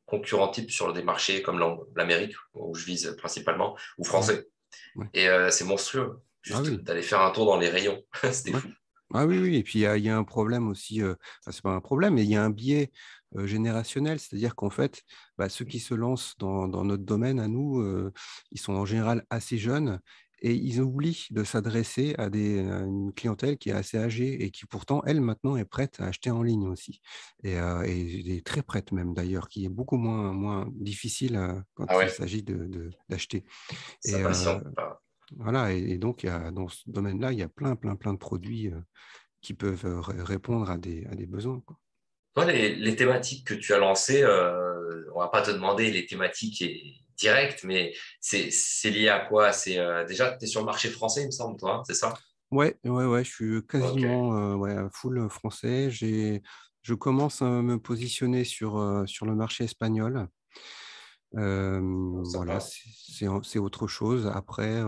concurrents types sur des marchés comme l'Amérique, où je vise principalement, ou ouais, français. ouais. Et c'est monstrueux, Ah juste oui. d'aller faire un tour dans les rayons. C'était Ouais. fou. Ah oui, oui, et puis il y a un problème aussi, enfin, c'est pas un problème, mais il y a un biais générationnel, c'est-à-dire qu'en fait, bah, ceux qui se lancent dans notre domaine à nous, ils sont en général assez jeunes et ils oublient de s'adresser à une clientèle qui est assez âgée et qui pourtant, elle, maintenant, est prête à acheter en ligne aussi. Et est très prête même d'ailleurs, qui est beaucoup moins difficile Ah quand il ouais, s'agit d'acheter. ça Et, patiente pas. voilà, et donc dans ce domaine-là, il y a plein de produits qui peuvent répondre à des besoins, quoi. Toi, les thématiques que tu as lancées, on va pas te demander les thématiques directes, mais c'est lié à quoi? C'est déjà, tu es sur le marché français, il me semble, toi, hein, c'est ça? Ouais, je suis Ok, quasiment ouais, à full français. Je commence à me positionner sur le marché espagnol. bon, Voilà, sympa. c'est autre chose. Après,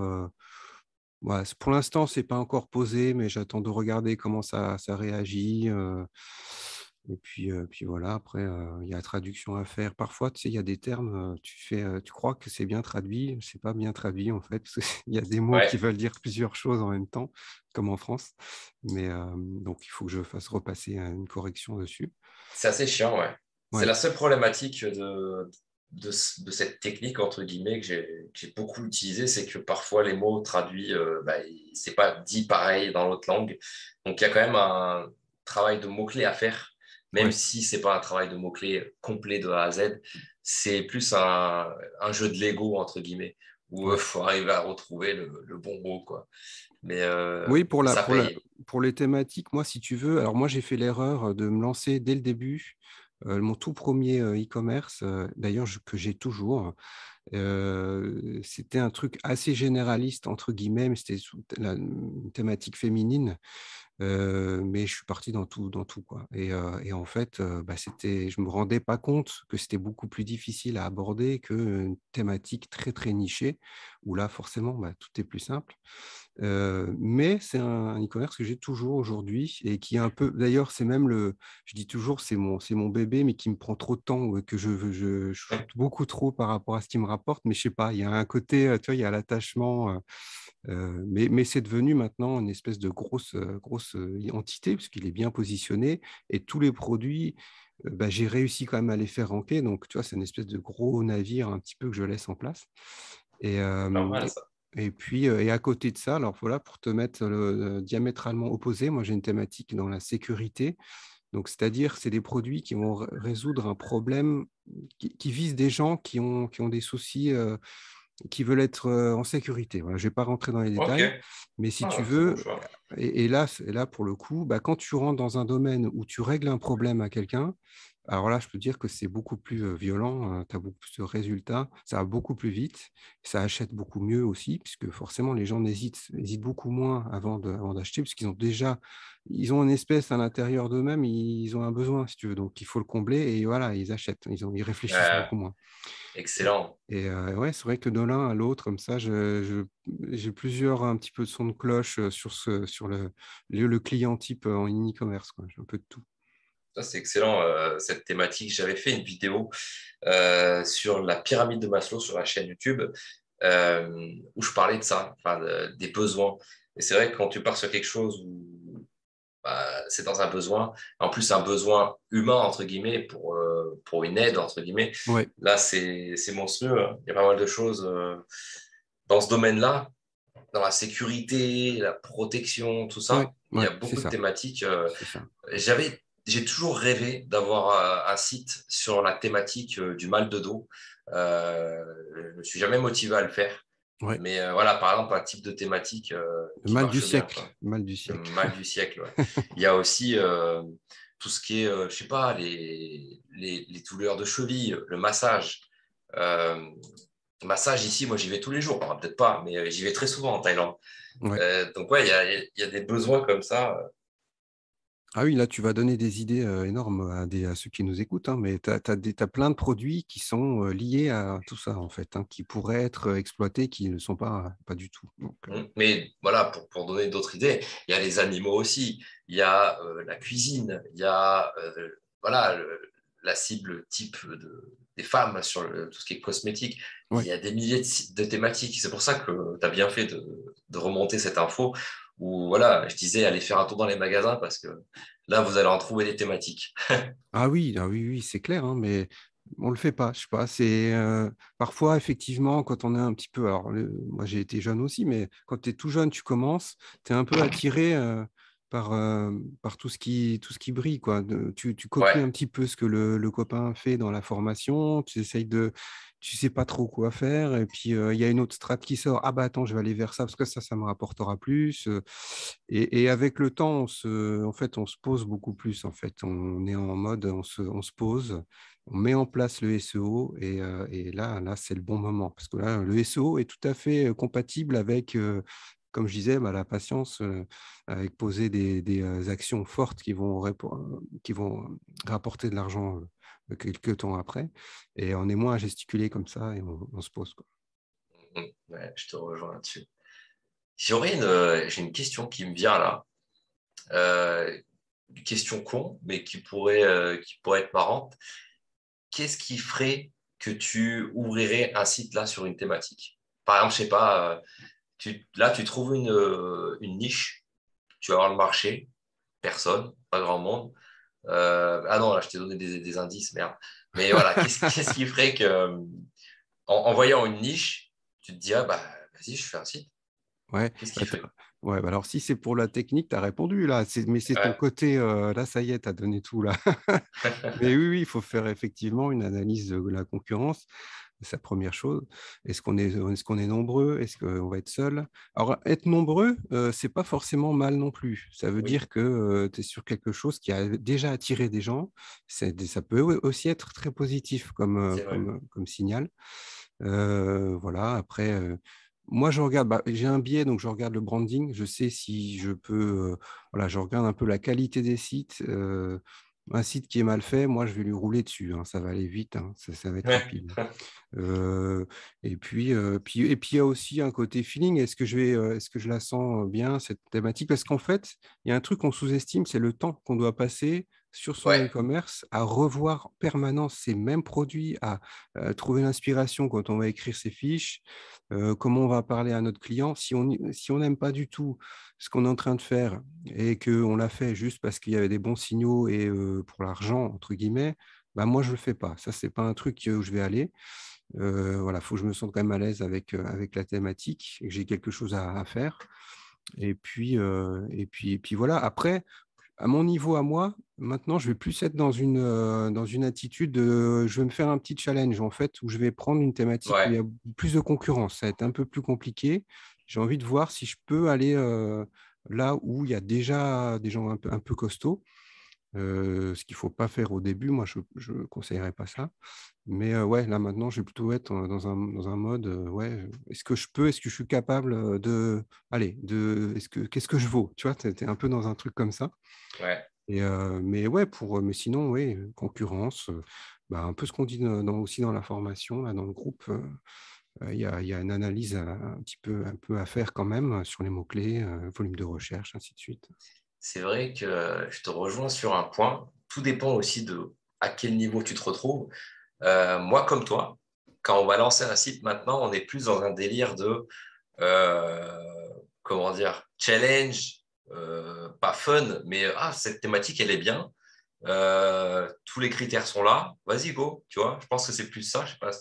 voilà, pour l'instant, c'est pas encore posé, mais j'attends de regarder comment ça réagit. Puis voilà, après, il y a la traduction à faire. Parfois, tu sais, il y a des termes, tu crois que c'est bien traduit, c'est pas bien traduit en fait, parce qu'il y a des mots qui Ouais, veulent dire plusieurs choses en même temps, comme en France. Mais donc, il faut que je fasse repasser une correction dessus. c'est assez chiant, ouais. C'est Ouais, la seule problématique de cette technique, entre guillemets, que j'ai beaucoup utilisée, c'est que parfois les mots traduits, bah, c'est pas dit pareil dans l'autre langue. Donc il y a quand même travail de mots-clés à faire, même Ouais. si ce n'est pas un travail de mots-clés complet de A à Z. C'est plus un jeu de Lego, entre guillemets, où il Ouais. faut arriver à retrouver le bon mot, quoi. Oui, Mais ça paye. pour les thématiques, moi, si tu veux, alors moi, j'ai fait l'erreur de me lancer dès le début. Mon tout premier e-commerce, d'ailleurs, que j'ai toujours, c'était un truc assez généraliste, entre guillemets, mais c'était une thématique féminine. Mais je suis parti dans tout, quoi. Et en fait, bah, je me rendais pas compte que c'était beaucoup plus difficile à aborder qu'une thématique très, très nichée, où là, forcément, bah, tout est plus simple. Mais c'est un e-commerce que j'ai toujours aujourd'hui et qui est un peu d'ailleurs, je dis toujours, c'est mon bébé, mais qui me prend trop de temps, que je shoot beaucoup trop par rapport à ce qu'il me rapporte. Mais je sais pas, il y a un côté, tu vois, il y a l'attachement, mais c'est devenu maintenant une espèce de grosse entité puisqu'il est bien positionné et tous les produits, bah, j'ai réussi quand même à les faire ranker. Donc, tu vois, c'est une espèce de gros navire un petit peu que je laisse en place. Et, Pas hem mal, ça. et puis, et à côté de ça, alors voilà, pour te mettre diamétralement opposé, moi j'ai une thématique dans la sécurité. Donc, c'est-à-dire, c'est des produits qui vont résoudre un problème qui vise des gens qui ont des soucis, qui veulent être en sécurité. Voilà, je ne vais pas rentrer dans les Ok. détails, mais si tu Ah, très bon veux, choix. et là, pour le coup, bah, quand tu rentres dans un domaine où tu règles un problème à quelqu'un, alors là, je peux dire que c'est beaucoup plus violent, tu as beaucoup plus de résultats, ça va beaucoup plus vite, ça achète beaucoup mieux aussi, puisque forcément, les gens hésitent beaucoup moins avant d'acheter, puisqu'ils ont déjà, ils ont une espèce à l'intérieur d'eux-mêmes, ils ont un besoin, si tu veux, donc il faut le combler, et voilà, ils achètent, ils réfléchissent Euh, beaucoup moins. Excellent. Ouais, c'est vrai que de l'un à l'autre, comme ça, j'ai plusieurs un petit peu de son de cloche sur le client type en e-commerce, quoi. J'ai un peu de tout. Ça, c'est excellent, cette thématique. J'avais fait une vidéo sur la pyramide de Maslow sur la chaîne YouTube où je parlais de ça, enfin, des besoins. Et c'est vrai que quand tu pars sur quelque chose où bah, c'est dans un besoin, en plus un besoin humain, entre guillemets, pour une aide, entre guillemets, Ouais, là, c'est monstrueux, hein. Il y a pas mal de choses dans ce domaine-là, dans la sécurité, la protection, tout ouais, ça. Il y ouais, a c'est beaucoup de ça, thématiques. c'est ça. J'ai toujours rêvé d'avoir un site sur la thématique du mal de dos. Je ne me suis jamais motivé à le faire. Ouais, Mais voilà, par exemple, un type de thématique le qui mal du marche bien, siècle, quoi. mal du Le siècle. mal du siècle, ouais. Il y a aussi tout ce qui est, je sais pas, les douleurs de cheville, le massage. Euh, massage ici, moi j'y vais tous les jours, enfin, peut-être pas, mais j'y vais très souvent en Thaïlande. Ouais. Donc ouais, il y a des besoins comme ça. Ah oui, là, tu vas donner des idées énormes à ceux qui nous écoutent, hein, mais tu as plein de produits qui sont liés à tout ça, en fait, hein, qui pourraient être exploités, qui ne le sont pas du tout. Donc, Mais voilà, pour donner d'autres idées, il y a les animaux aussi, il y a la cuisine, il y a voilà, la cible type des femmes sur tout ce qui est cosmétique. Il ouais. y a des milliers de thématiques. C'est pour ça que tu as bien fait de remonter cette info où voilà, je disais aller faire un tour dans les magasins parce que là, vous allez en trouver des thématiques. Ah oui, oui, c'est clair, hein, mais on le fait pas. Je sais pas. C'est parfois effectivement quand on est un petit peu. Alors moi j'ai été jeune aussi, mais quand tu es tout jeune, tu commences, tu es un peu attiré par tout ce qui brille, quoi. Tu copies un Ouais, petit peu ce que le copain fait dans la formation. Tu sais pas trop quoi faire, et puis il y a une autre strate qui sort. Ah bah attends, je vais aller vers ça parce que ça me rapportera plus. Et avec le temps, en fait, on se pose beaucoup plus. En fait, on est en mode, on se pose, on met en place le SEO et là, c'est le bon moment parce que là, le SEO est tout à fait compatible avec, comme je disais, bah, la patience, avec poser des actions fortes qui vont rapporter de l'argent quelques temps après. Et on est moins à gesticuler comme ça et on se pose, quoi. ouais, je te rejoins là-dessus. J'ai une question qui me vient là. Une question con, mais qui pourrait être marrante. Qu'est-ce qui ferait que tu ouvrirais un site là sur une thématique? Par exemple, je sais pas, là tu trouves une niche, tu vas voir le marché, personne, pas grand monde. Ah non, là je t'ai donné des indices, merde. Mais voilà, qu'est-ce qui ferait que en voyant une niche, tu te dis, ah bah vas-y, je fais un site. Ouais, Qu'est-ce qui bah, ferait? Ouais, bah alors si c'est pour la technique, tu as répondu là. Mais c'est ton Ouais, côté, là, ça y est, tu as donné tout là. Mais oui, oui, il faut faire effectivement une analyse de la concurrence. C'est la première chose. Est-ce qu'on est nombreux? Est-ce qu'on va être seul? Alors, être nombreux, c'est pas forcément mal non plus. Ça veut oui, dire que tu es sur quelque chose qui a déjà attiré des gens. Ça peut aussi être très positif c'est vrai. comme signal. Voilà, après, moi, je regarde, j'ai un biais, donc je regarde le branding. Je sais si je peux, voilà, je regarde un peu la qualité des sites. Un site qui est mal fait, moi, je vais lui rouler dessus, hein, ça va aller vite, hein, ça va être Ouais, rapide. Et puis, il y a aussi un côté feeling. Est-ce que je la sens bien, cette thématique? Parce qu'en fait, il y a un truc qu'on sous-estime, c'est le temps qu'on doit passer sur son ouais, e-commerce à revoir en permanence ces mêmes produits, à trouver l'inspiration quand on va écrire ses fiches, comment on va parler à notre client. Si on n'aime pas du tout ce qu'on est en train de faire et qu'on l'a fait juste parce qu'il y avait des bons signaux et pour l'argent, entre guillemets, bah moi, je ne le fais pas. Ça, ce n'est pas un truc où je vais aller. Voilà, il faut que je me sente quand même à l'aise avec la thématique et que j'ai quelque chose à faire. Et puis voilà. Après, à mon niveau à moi, maintenant, je vais plus être dans une attitude de je vais me faire un petit challenge en fait, où je vais prendre une thématique où il y ouais. a plus de concurrence. Ça va être un peu plus compliqué. J'ai envie de voir si je peux aller là où il y a déjà des gens un peu costauds. Ce qu'il ne faut pas faire au début, moi je ne conseillerais pas ça. Mais ouais, là maintenant, je vais plutôt être dans un mode, ouais, est-ce que je suis capable allez, qu'est-ce que je vaux? Tu vois, tu es un peu dans un truc comme ça. Ouais. Mais ouais, mais sinon, oui, concurrence, un peu ce qu'on dit aussi dans la formation, là, dans le groupe, il y a une analyse un peu à faire quand même sur les mots-clés, volume de recherche, ainsi de suite. C'est vrai que je te rejoins sur un point. Tout dépend aussi de à quel niveau tu te retrouves. Moi, comme toi, quand on va lancer un site maintenant, on est plus dans un délire de, comment dire, challenge, pas fun, mais cette thématique, elle est bien. Tous les critères sont là. Vas-y, go, tu vois. Je pense que c'est plus ça. Je sais pas ce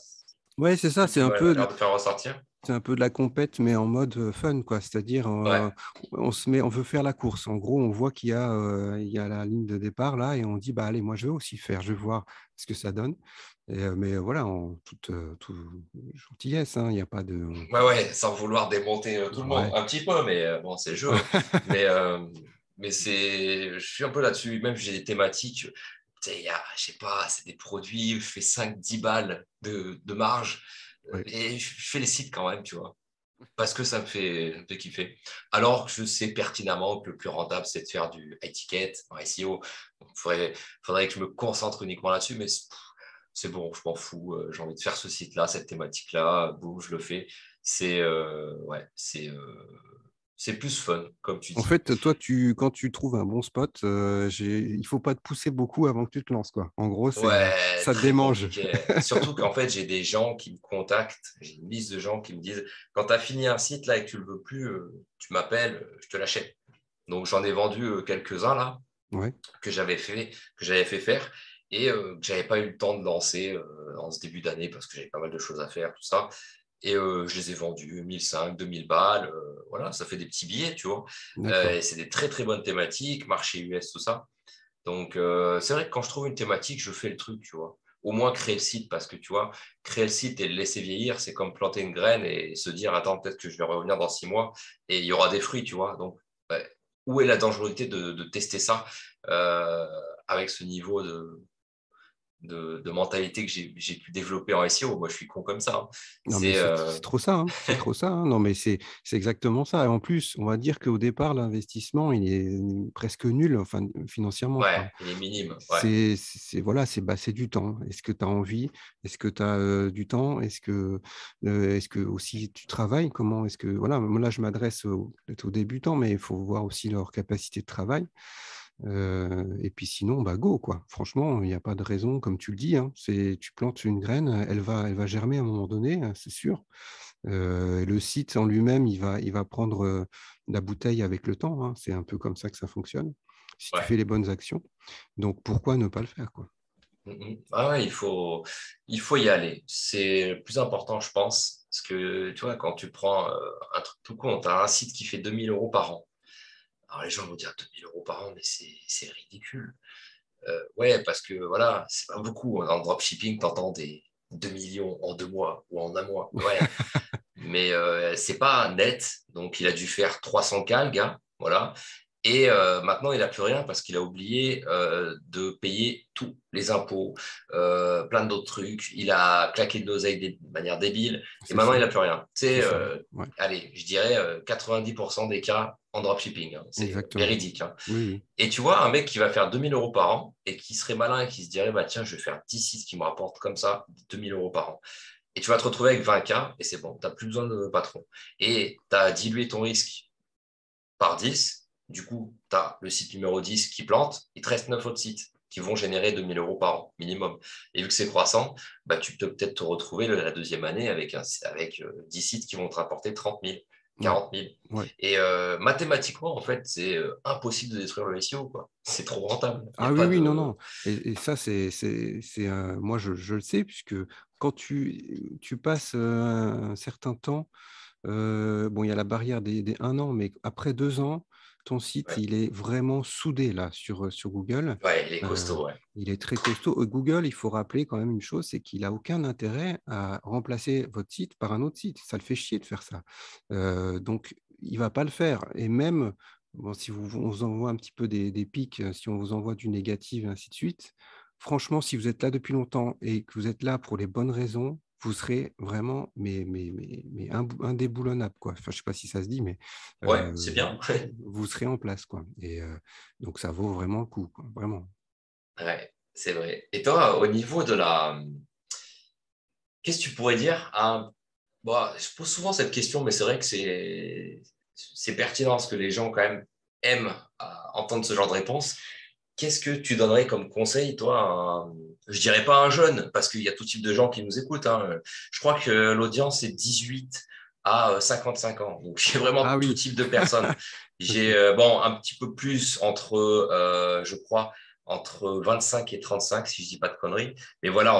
Ouais, c'est ça, que c'est tu un m'as peu, l'air de faire ressortir. c'est un peu de la compète, mais en mode fun, quoi. C'est-à-dire, Ouais, on veut faire la course. En gros, on voit qu'il y a la ligne de départ là, et on dit, bah allez, moi je vais aussi faire, je vais voir ce que ça donne. Mais voilà, en toute gentillesse, hein, il n'y a pas de. ouais, ouais, sans vouloir démonter tout le monde, Ouais. un petit peu, mais bon, c'est le jeu. Mais, je suis un peu là-dessus. Même j'ai des thématiques, tu sais, je sais pas, c'est des produits, je fais 5-10 balles de marge Ouais. et je fais les sites quand même, tu vois, parce que ça me fait kiffer. Alors que je sais pertinemment que le plus rentable, c'est de faire du high ticket en SEO. Donc, faudrait que je me concentre uniquement là-dessus, mais c'est bon, je m'en fous. J'ai envie de faire ce site-là, cette thématique-là, boum, je le fais. Ouais, c'est plus fun, comme tu En dis. fait, toi, quand tu trouves un bon spot, il faut pas te pousser beaucoup avant que tu te lances, quoi. En gros, Ouais, ça te très démange. compliqué. Surtout qu'en fait, j'ai des gens qui me contactent, j'ai une liste de gens qui me disent, quand tu as fini un site là et que tu le veux plus, tu m'appelles, je te l'achète. Donc j'en ai vendu quelques-uns là Ouais, que j'avais fait faire et que j'avais pas eu le temps de lancer en ce début d'année parce que j'avais pas mal de choses à faire, tout ça. Et je les ai vendus 1500, 2000 balles. Voilà, ça fait des petits billets, tu vois. d'accord. Et c'est des très, très bonnes thématiques, marché US, tout ça. Donc, c'est vrai que quand je trouve une thématique, je fais le truc, tu vois. Au moins créer le site, parce que tu vois, créer le site et le laisser vieillir, c'est comme planter une graine et se dire, attends, peut-être que je vais revenir dans 6 mois et il y aura des fruits, tu vois. Donc, ouais, où est la dangerosité de tester ça euh, avec ce niveau de mentalité que j'ai pu développer en SEO? Moi, je suis con comme ça, hein. Non, mais C'est c'est trop ça, hein. C'est trop ça, hein. Non, mais c'est exactement ça. Et en plus, on va dire qu'au départ, l'investissement, il est presque nul, enfin, financièrement, je parle. ouais, il est minime. Ouais, Voilà, c'est du temps. Est-ce que tu as envie? Est-ce que tu as du temps? Est-ce que aussi tu travailles? Comment est-ce que, voilà, moi, là, je m'adresse peut-être aux débutants, mais il faut voir aussi leur capacité de travail. Et puis sinon, bah go, quoi. Franchement, il n'y a pas de raison, comme tu le dis, hein, tu plantes une graine, elle va germer à un moment donné, c'est sûr. Et le site en lui-même, il va prendre la bouteille avec le temps, hein. C'est un peu comme ça que ça fonctionne, si tu ouais. fais les bonnes actions. Donc, pourquoi ne pas le faire, quoi? Mhm. Ah ouais, il faut y aller. C'est le plus important, je pense. Parce que, tu vois, quand tu prends un truc tout con, tu as un site qui fait 2 000 € par an. Alors, les gens vont dire 2 000 € par an, mais c'est ridicule. Ouais, parce que, voilà, c'est pas beaucoup. En dropshipping, tu entends des 2 millions en 2 mois ou en un mois. Ouais, mais c'est pas net. Donc, il a dû faire 300K, le gars. Voilà. Et maintenant, il n'a plus rien parce qu'il a oublié de payer tous les impôts, plein d'autres trucs. Il a claqué de l'oseille de manière débile et C'est maintenant, il ça, n'a plus rien. Tu c'est sais, ça. Ouais, allez, je dirais 90% des cas en dropshipping, hein. C'est exactement. véridique, hein. Oui, oui. Et tu vois, un mec qui va faire 2 000 € par an et qui serait malin et qui se dirait, bah, tiens, je vais faire 10 sites qui me rapportent comme ça 2 000 € par an. Et tu vas te retrouver avec 20K et c'est bon, tu n'as plus besoin de patron. Et tu as dilué ton risque par 10. Du coup, tu as le site numéro 10 qui plante, il te reste 9 autres sites qui vont générer 2 000 € par an minimum. Et vu que c'est croissant, bah, tu peux peut-être te retrouver la deuxième année avec 10 sites qui vont te rapporter 30 000, Ouais, 40 000. ouais. Et mathématiquement, en fait, c'est impossible de détruire le SEO, quoi. C'est trop rentable. Il n'y Ah a oui, pas oui, non, de... non. Et ça, moi, je le sais, puisque quand tu passes un certain temps, bon, il y a la barrière des 1 an, mais après 2 ans, ton site, Ouais, il est vraiment soudé là sur Google. ouais, il est Euh, costaud, ouais. il est très costaud. Google, il faut rappeler quand même une chose, c'est qu'il n'a aucun intérêt à remplacer votre site par un autre site. Ça le fait chier de faire ça. Donc, il ne va pas le faire. Et même, bon, si on vous envoie un petit peu des pics, si on vous envoie du négatif, et ainsi de suite, franchement, si vous êtes là depuis longtemps et que vous êtes là pour les bonnes raisons, vous serez vraiment mais indéboulonnable, quoi. Enfin, je ne sais pas si ça se dit, mais Ouais, c'est euh, bien. vous serez en place, quoi. Et donc, ça vaut vraiment le coup, quoi. Vraiment. Ouais, c'est vrai. Et toi, au niveau de la... Qu'est-ce que tu pourrais dire à... Bon, je pose souvent cette question, mais c'est vrai que c'est pertinent parce que les gens, quand même, aiment entendre ce genre de réponse. Qu'est-ce que tu donnerais comme conseil, toi, je dirais pas un jeune, parce qu'il y a tout type de gens qui nous écoutent, hein. Je crois que l'audience est 18 à 55 ans. Donc, j'ai vraiment Ah tout oui, type de personnes. J'ai, ok. bon, un petit peu plus entre, je crois, entre 25 et 35, si je dis pas de conneries. Mais voilà,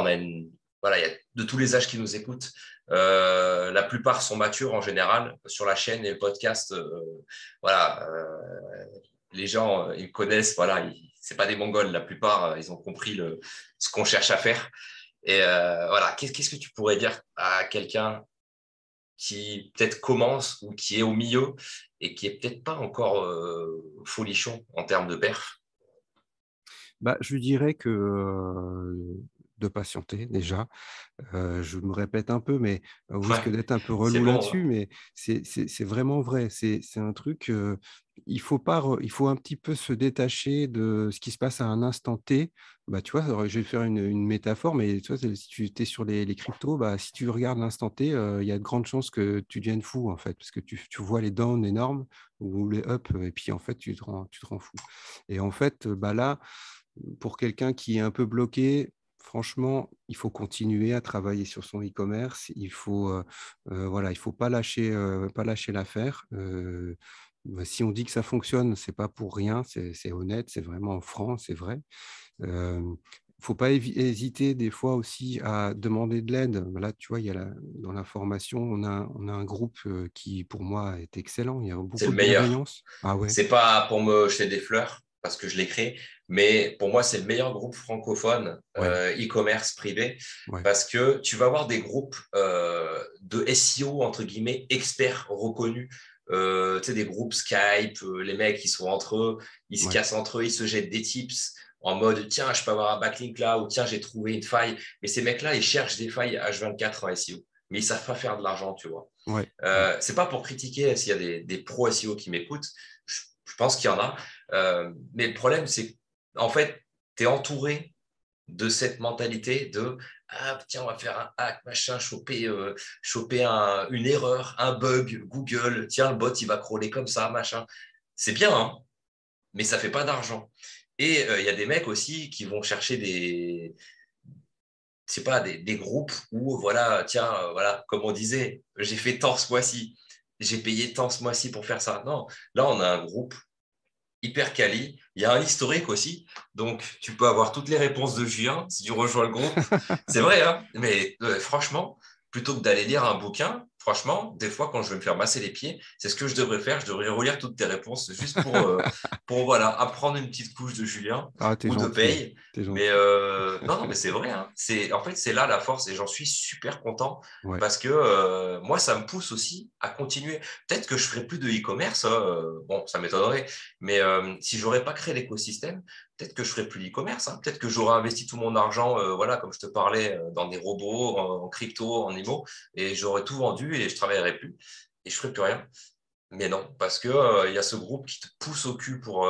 voilà, il y a de tous les âges qui nous écoutent. La plupart sont matures en général sur la chaîne et le podcast. Voilà, les gens, ils me connaissent. Voilà, c'est pas des Mongols. La plupart, ils ont compris ce qu'on cherche à faire. Et voilà, qu'est-ce que tu pourrais dire à quelqu'un qui peut-être commence ou qui est au milieu et qui est peut-être pas encore folichon en termes de perf? Bah, je lui dirais que de patienter déjà. Je me répète un peu, mais au risque Ouais, d'être un peu c'est relou bon, là-dessus, mais c'est vraiment vrai. C'est un truc, il faut pas il faut un petit peu se détacher de ce qui se passe à un instant T. Bah, tu vois, je vais faire une métaphore, mais tu vois, si tu es sur les cryptos, bah, si tu regardes l'instant T, il y a de grandes chances que tu deviennes fou, en fait, parce que tu vois les downs énormes ou les ups, et puis en fait, tu te rends fou. Et en fait, bah, là, pour quelqu'un qui est un peu bloqué, franchement, il faut continuer à travailler sur son e-commerce. Voilà, il faut pas lâcher l'affaire. Si on dit que ça fonctionne, c'est pas pour rien, c'est honnête, c'est vraiment franc, c'est vrai. Faut pas hésiter des fois aussi à demander de l'aide. Là, tu vois, dans la formation, on a un groupe qui, pour moi, est excellent. Il y a c'est beaucoup le de meilleur. bienveillance. Ah ouais, C'est pas pour me jeter des fleurs parce que je l'ai créé, mais pour moi, c'est le meilleur groupe francophone ouais, e-commerce privé ouais, parce que tu vas avoir des groupes de SEO, entre guillemets, experts reconnus. Tu sais, des groupes Skype, les mecs, ils sont entre eux, ils se ouais, cassent entre eux, ils se jettent des tips en mode tiens, je peux avoir un backlink là ou tiens, j'ai trouvé une faille. Mais ces mecs-là, ils cherchent des failles H24 en SEO, mais ils savent pas faire de l'argent, tu vois. ouais, ouais. C'est pas pour critiquer s'il y a des pros SEO qui m'écoutent. Je pense qu'il y en a. Mais le problème, c'est en fait, tu es entouré de cette mentalité de ah, tiens, on va faire un hack, machin, choper une erreur, un bug, Google, tiens, le bot, il va crawler comme ça, machin. C'est bien, hein, mais ça fait pas d'argent. Et il y a des mecs aussi qui vont chercher c'est pas des groupes où voilà, tiens, voilà, comme on disait, j'ai fait tant ce mois-ci, j'ai payé tant ce mois-ci pour faire ça. Non, là on a un groupe hyper quali. Il y a un historique aussi, donc tu peux avoir toutes les réponses de Julien si tu rejoins le groupe. C'est vrai, hein, mais franchement. plutôt que d'aller lire un bouquin, franchement, des fois, quand je vais me faire masser les pieds, c'est ce que je devrais faire. Je devrais relire toutes tes réponses juste pour voilà, apprendre une petite couche de Julien Ah, t'es ou de gentil, Paye. t'es Mais gentil. non, non, mais c'est vrai. Hein. En fait, c'est là la force et j'en suis super content Ouais, parce que moi, ça me pousse aussi à continuer. Peut-être que je ferai plus de e-commerce. Hein, bon, ça m'étonnerait. Mais si j'aurais pas créé l'écosystème, peut-être que je ferais plus d'e-commerce. Hein. Peut-être que j'aurais investi tout mon argent, voilà, comme je te parlais, dans des robots, en crypto, en IMO, et j'aurais tout vendu et je travaillerais plus et je ferais plus rien. Mais non, parce que il y a ce groupe qui te pousse au cul pour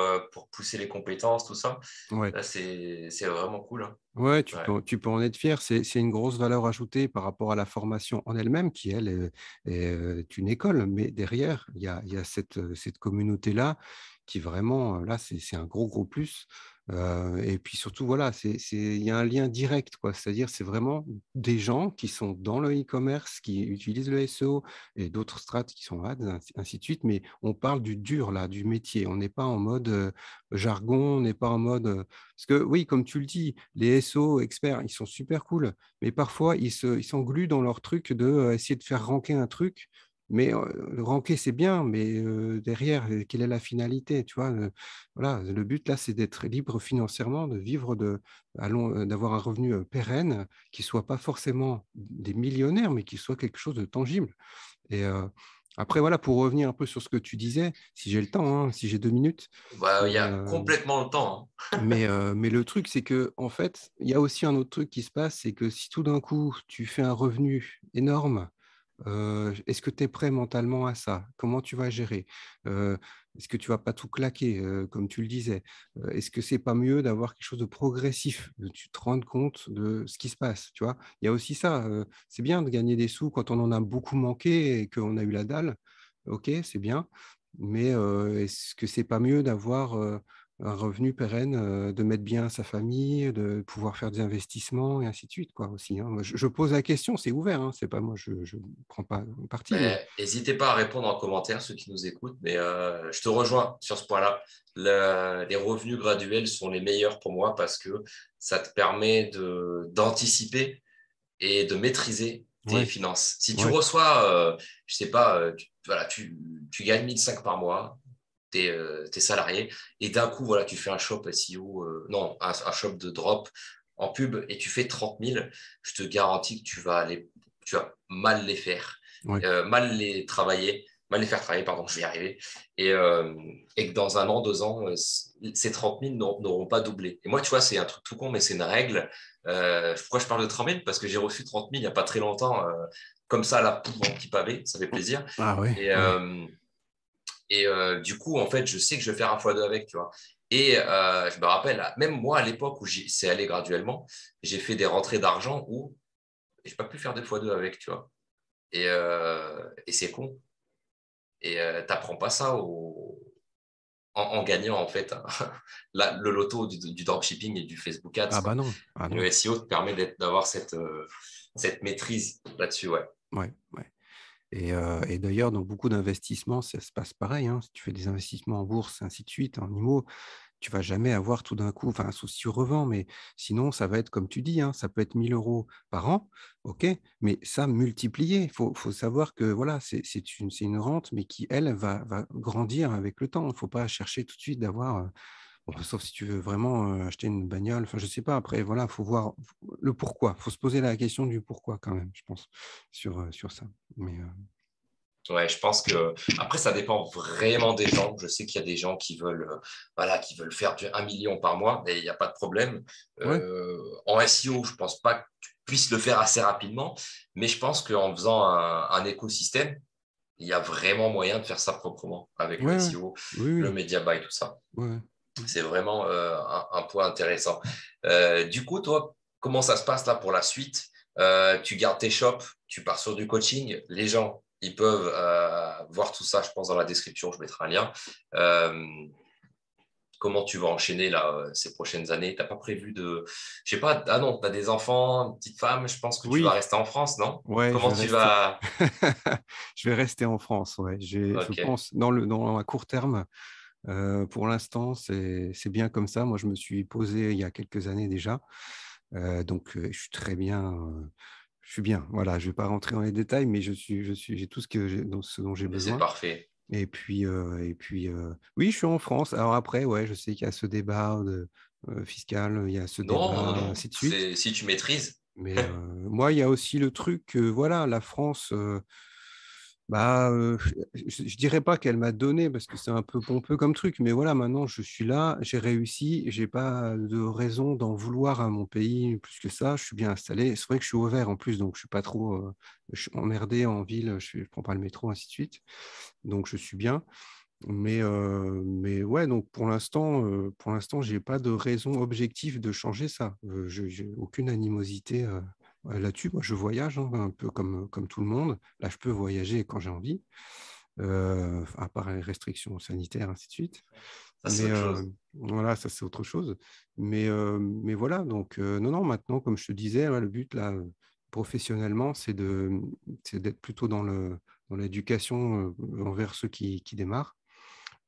pousser les compétences, tout ça. ouais. Là, c'est vraiment cool. Hein. Ouais, Ouais. tu peux en être fier. C'est une grosse valeur ajoutée par rapport à la formation en elle-même, qui, elle, est une école. Mais derrière, il y a cette communauté-là qui vraiment, là, c'est un gros, gros plus. Et puis surtout, voilà, il y a un lien direct, quoi. C'est-à-dire, c'est vraiment des gens qui sont dans le e-commerce, qui utilisent le SEO et d'autres strates qui sont ads, ainsi de suite. Mais on parle du dur, là, du métier. On n'est pas en mode jargon, on n'est pas en mode parce que oui, comme tu le dis, les SO experts, ils sont super cool, mais parfois ils s'engluent dans leur truc de essayer de faire ranker un truc. Mais le ranker, c'est bien, mais derrière, quelle est la finalité, tu vois voilà, le but là, c'est d'être libre financièrement, de vivre d'avoir un revenu pérenne, qui soit pas forcément des millionnaires, mais qui soit quelque chose de tangible. Et après, voilà, pour revenir un peu sur ce que tu disais, si j'ai le temps, hein, si j'ai 2 minutes, Bah, il y mais, a complètement le temps. Hein. mais le truc, c'est que en fait, il y a aussi un autre truc qui se passe, c'est que si tout d'un coup, tu fais un revenu énorme, est-ce que tu es prêt mentalement à ça? Comment tu vas gérer? Est-ce que tu vas pas tout claquer, comme tu le disais? Est-ce que c'est pas mieux d'avoir quelque chose de progressif, de tu te rends compte de ce qui se passe, tu vois? Il y a aussi ça, c'est bien de gagner des sous quand on en a beaucoup manqué et qu'on a eu la dalle. OK, c'est bien, mais est-ce que c'est pas mieux d'avoir, un revenu pérenne, de mettre bien sa famille, de pouvoir faire des investissements et ainsi de suite, quoi, aussi, hein. Moi, je pose la question, c'est ouvert, hein, c'est pas moi, je ne prends pas parti, mais Ben, n'hésitez pas à répondre en commentaire, ceux qui nous écoutent, mais je te rejoins sur ce point-là. Les revenus graduels sont les meilleurs pour moi parce que ça te permet d'anticiper et de maîtriser tes ouais, finances. Si tu ouais, reçois, je sais pas, voilà, tu gagnes 1 500 par mois, tu es, salarié, et d'un coup, voilà, tu fais un shop SEO, non, un shop de drop en pub et tu fais 30 000, je te garantis que tu vas mal les faire, ouais, mal les faire travailler, pardon, je vais y arriver, et que dans 1 an, 2 ans, ces 30 000 n'auront pas doublé. Et moi, tu vois, c'est un truc tout con, mais c'est une règle. Pourquoi je parle de 30 000? Parce que j'ai reçu 30 000 il n'y a pas très longtemps, comme ça, à la poudre en petit pavé, ça fait plaisir. ah ouais, Et, ouais, du coup, en fait, je sais que je vais faire un x2 avec, tu vois. Et je me rappelle, même moi, à l'époque où c'est allé graduellement, j'ai fait des rentrées d'argent où je n'ai pas pu faire des x2 avec, tu vois. Et c'est con. Et tu n'apprends pas ça en gagnant, en fait. Hein. Le loto du dropshipping et du Facebook Ads, ah bah quoi. non, ah Et le non, SEO te permet d'avoir cette maîtrise là-dessus, ouais. ouais, ouais. Et d'ailleurs, dans beaucoup d'investissements, ça se passe pareil, hein. Si tu fais des investissements en bourse, ainsi de suite, en IMO, tu vas jamais avoir tout d'un coup, enfin, sauf si tu revends, mais sinon, ça va être comme tu dis, hein, ça peut être 1 000 € par an, ok, mais ça multiplié. Faut savoir que voilà, c'est une rente, mais qui, elle, va grandir avec le temps. Il ne faut pas chercher tout de suite d'avoir, bon, sauf si tu veux vraiment acheter une bagnole, enfin, je sais pas. Après, voilà, faut voir le pourquoi. Il faut se poser la question du pourquoi quand même, je pense, sur ça. Mais, Ouais, je pense que après ça dépend vraiment des gens. Je sais qu'il y a des gens voilà, qui veulent faire 1 million par mois, et il n'y a pas de problème. ouais, En SEO, je pense pas que tu puisses le faire assez rapidement, mais je pense qu'en faisant un écosystème, il y a vraiment moyen de faire ça proprement avec le ouais, ouais, SEO, oui, le oui, media buy, tout ça. ouais. C'est vraiment un point intéressant. Du coup, toi, comment ça se passe là pour la suite? Tu gardes tes shops, tu pars sur du coaching. Les gens, ils peuvent voir tout ça, je pense, dans la description. Je mettrai un lien. Euh, Comment tu vas enchaîner là ces prochaines années? T'as pas prévu de, je sais pas. Ah non, tu as des enfants, une petite femme. Je pense que tu vas Oui, rester en France, non? ouais, je Comment vais tu rester. vas? Je vais rester en France, ouais. Je Ok. pense, à court terme, pour l'instant, c'est bien comme ça. Moi, je me suis posé il y a quelques années déjà. Donc, je suis très bien. Je suis bien. Voilà, je ne vais pas rentrer dans les détails, mais j'ai tout ce dont j'ai Mais c'est besoin. parfait. Oui, je suis en France. Alors après, ouais, je sais qu'il y a ce débat fiscal, il y a ce Non, non, débat, non. ainsi de suite. C'est si tu maîtrises. Mais moi, il y a aussi le truc que, voilà, la France, bah, je dirais pas qu'elle m'a donné, parce que c'est un peu pompeux comme truc, mais voilà, maintenant, je suis là, j'ai réussi, j'ai pas de raison d'en vouloir à mon pays plus que ça, je suis bien installé. C'est vrai que je suis au vert en plus, donc je suis pas trop je suis emmerdé en ville, je prends pas le métro, ainsi de suite. Donc, je suis bien. Mais ouais, donc pour l'instant, j'ai pas de raison objective de changer ça. J'ai aucune animosité là-dessus. Moi, je voyage hein, un peu comme tout le monde. Là, je peux voyager quand j'ai envie, à part les restrictions sanitaires, ainsi de suite. Ça, c'est autre chose. Voilà, ça c'est autre chose. Mais voilà, donc non, non, maintenant, comme je te disais, ouais, le but là, professionnellement, c'est d'être plutôt dans l'éducation envers ceux qui démarrent.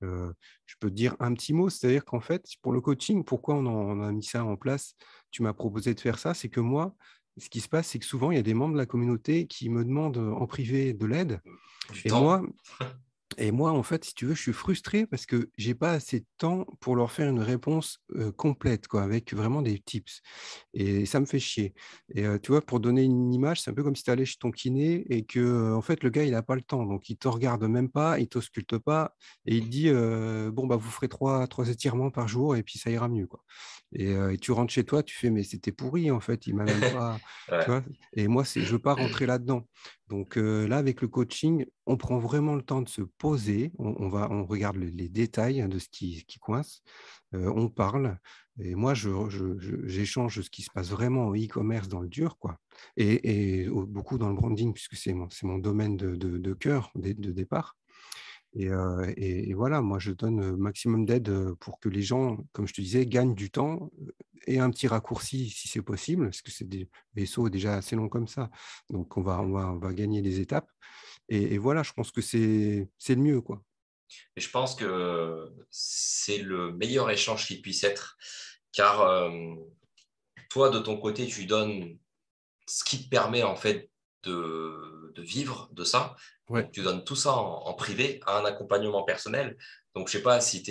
Je peux te dire un petit mot, c'est-à-dire qu'en fait, pour le coaching, pourquoi on a mis ça en place? Tu m'as proposé de faire ça, c'est que moi, ce qui se passe, c'est que souvent, il y a des membres de la communauté qui me demandent en privé de l'aide. Du Et temps. moi, en fait, si tu veux, je suis frustré parce que j'ai pas assez de temps pour leur faire une réponse complète, quoi, avec vraiment des tips. Et ça me fait chier. Et tu vois, pour donner une image, c'est un peu comme si tu allais chez ton kiné et que, en fait, le gars, il n'a pas le temps. Donc, il te regarde même pas, il t'ausculte pas et il te dit, bon, bah, vous ferez trois étirements par jour et puis ça ira mieux, quoi. Et tu rentres chez toi, tu fais, mais c'était pourri, en fait, il m'a même pas, tu Ouais. vois. Et moi, je veux pas rentrer là-dedans. Donc là, avec le coaching, on prend vraiment le temps de se poser, on regarde les détails de ce qui coince, on parle, et moi, j'échange ce qui se passe vraiment au e-commerce dans le dur, quoi, beaucoup dans le branding, puisque c'est mon domaine de cœur, de départ. Et voilà, moi, je donne le maximum d'aide pour que les gens, comme je te disais, gagnent du temps et un petit raccourci si c'est possible, parce que c'est des vaisseaux déjà assez longs comme ça. Donc, on va gagner des étapes. Et voilà, je pense que c'est le mieux, quoi. Et je pense que c'est le meilleur échange qui puisse être, car toi, de ton côté, tu donnes ce qui te permet en fait de vivre de ça. Ouais. Donc, tu donnes tout ça en privé à un accompagnement personnel. Donc, je sais pas si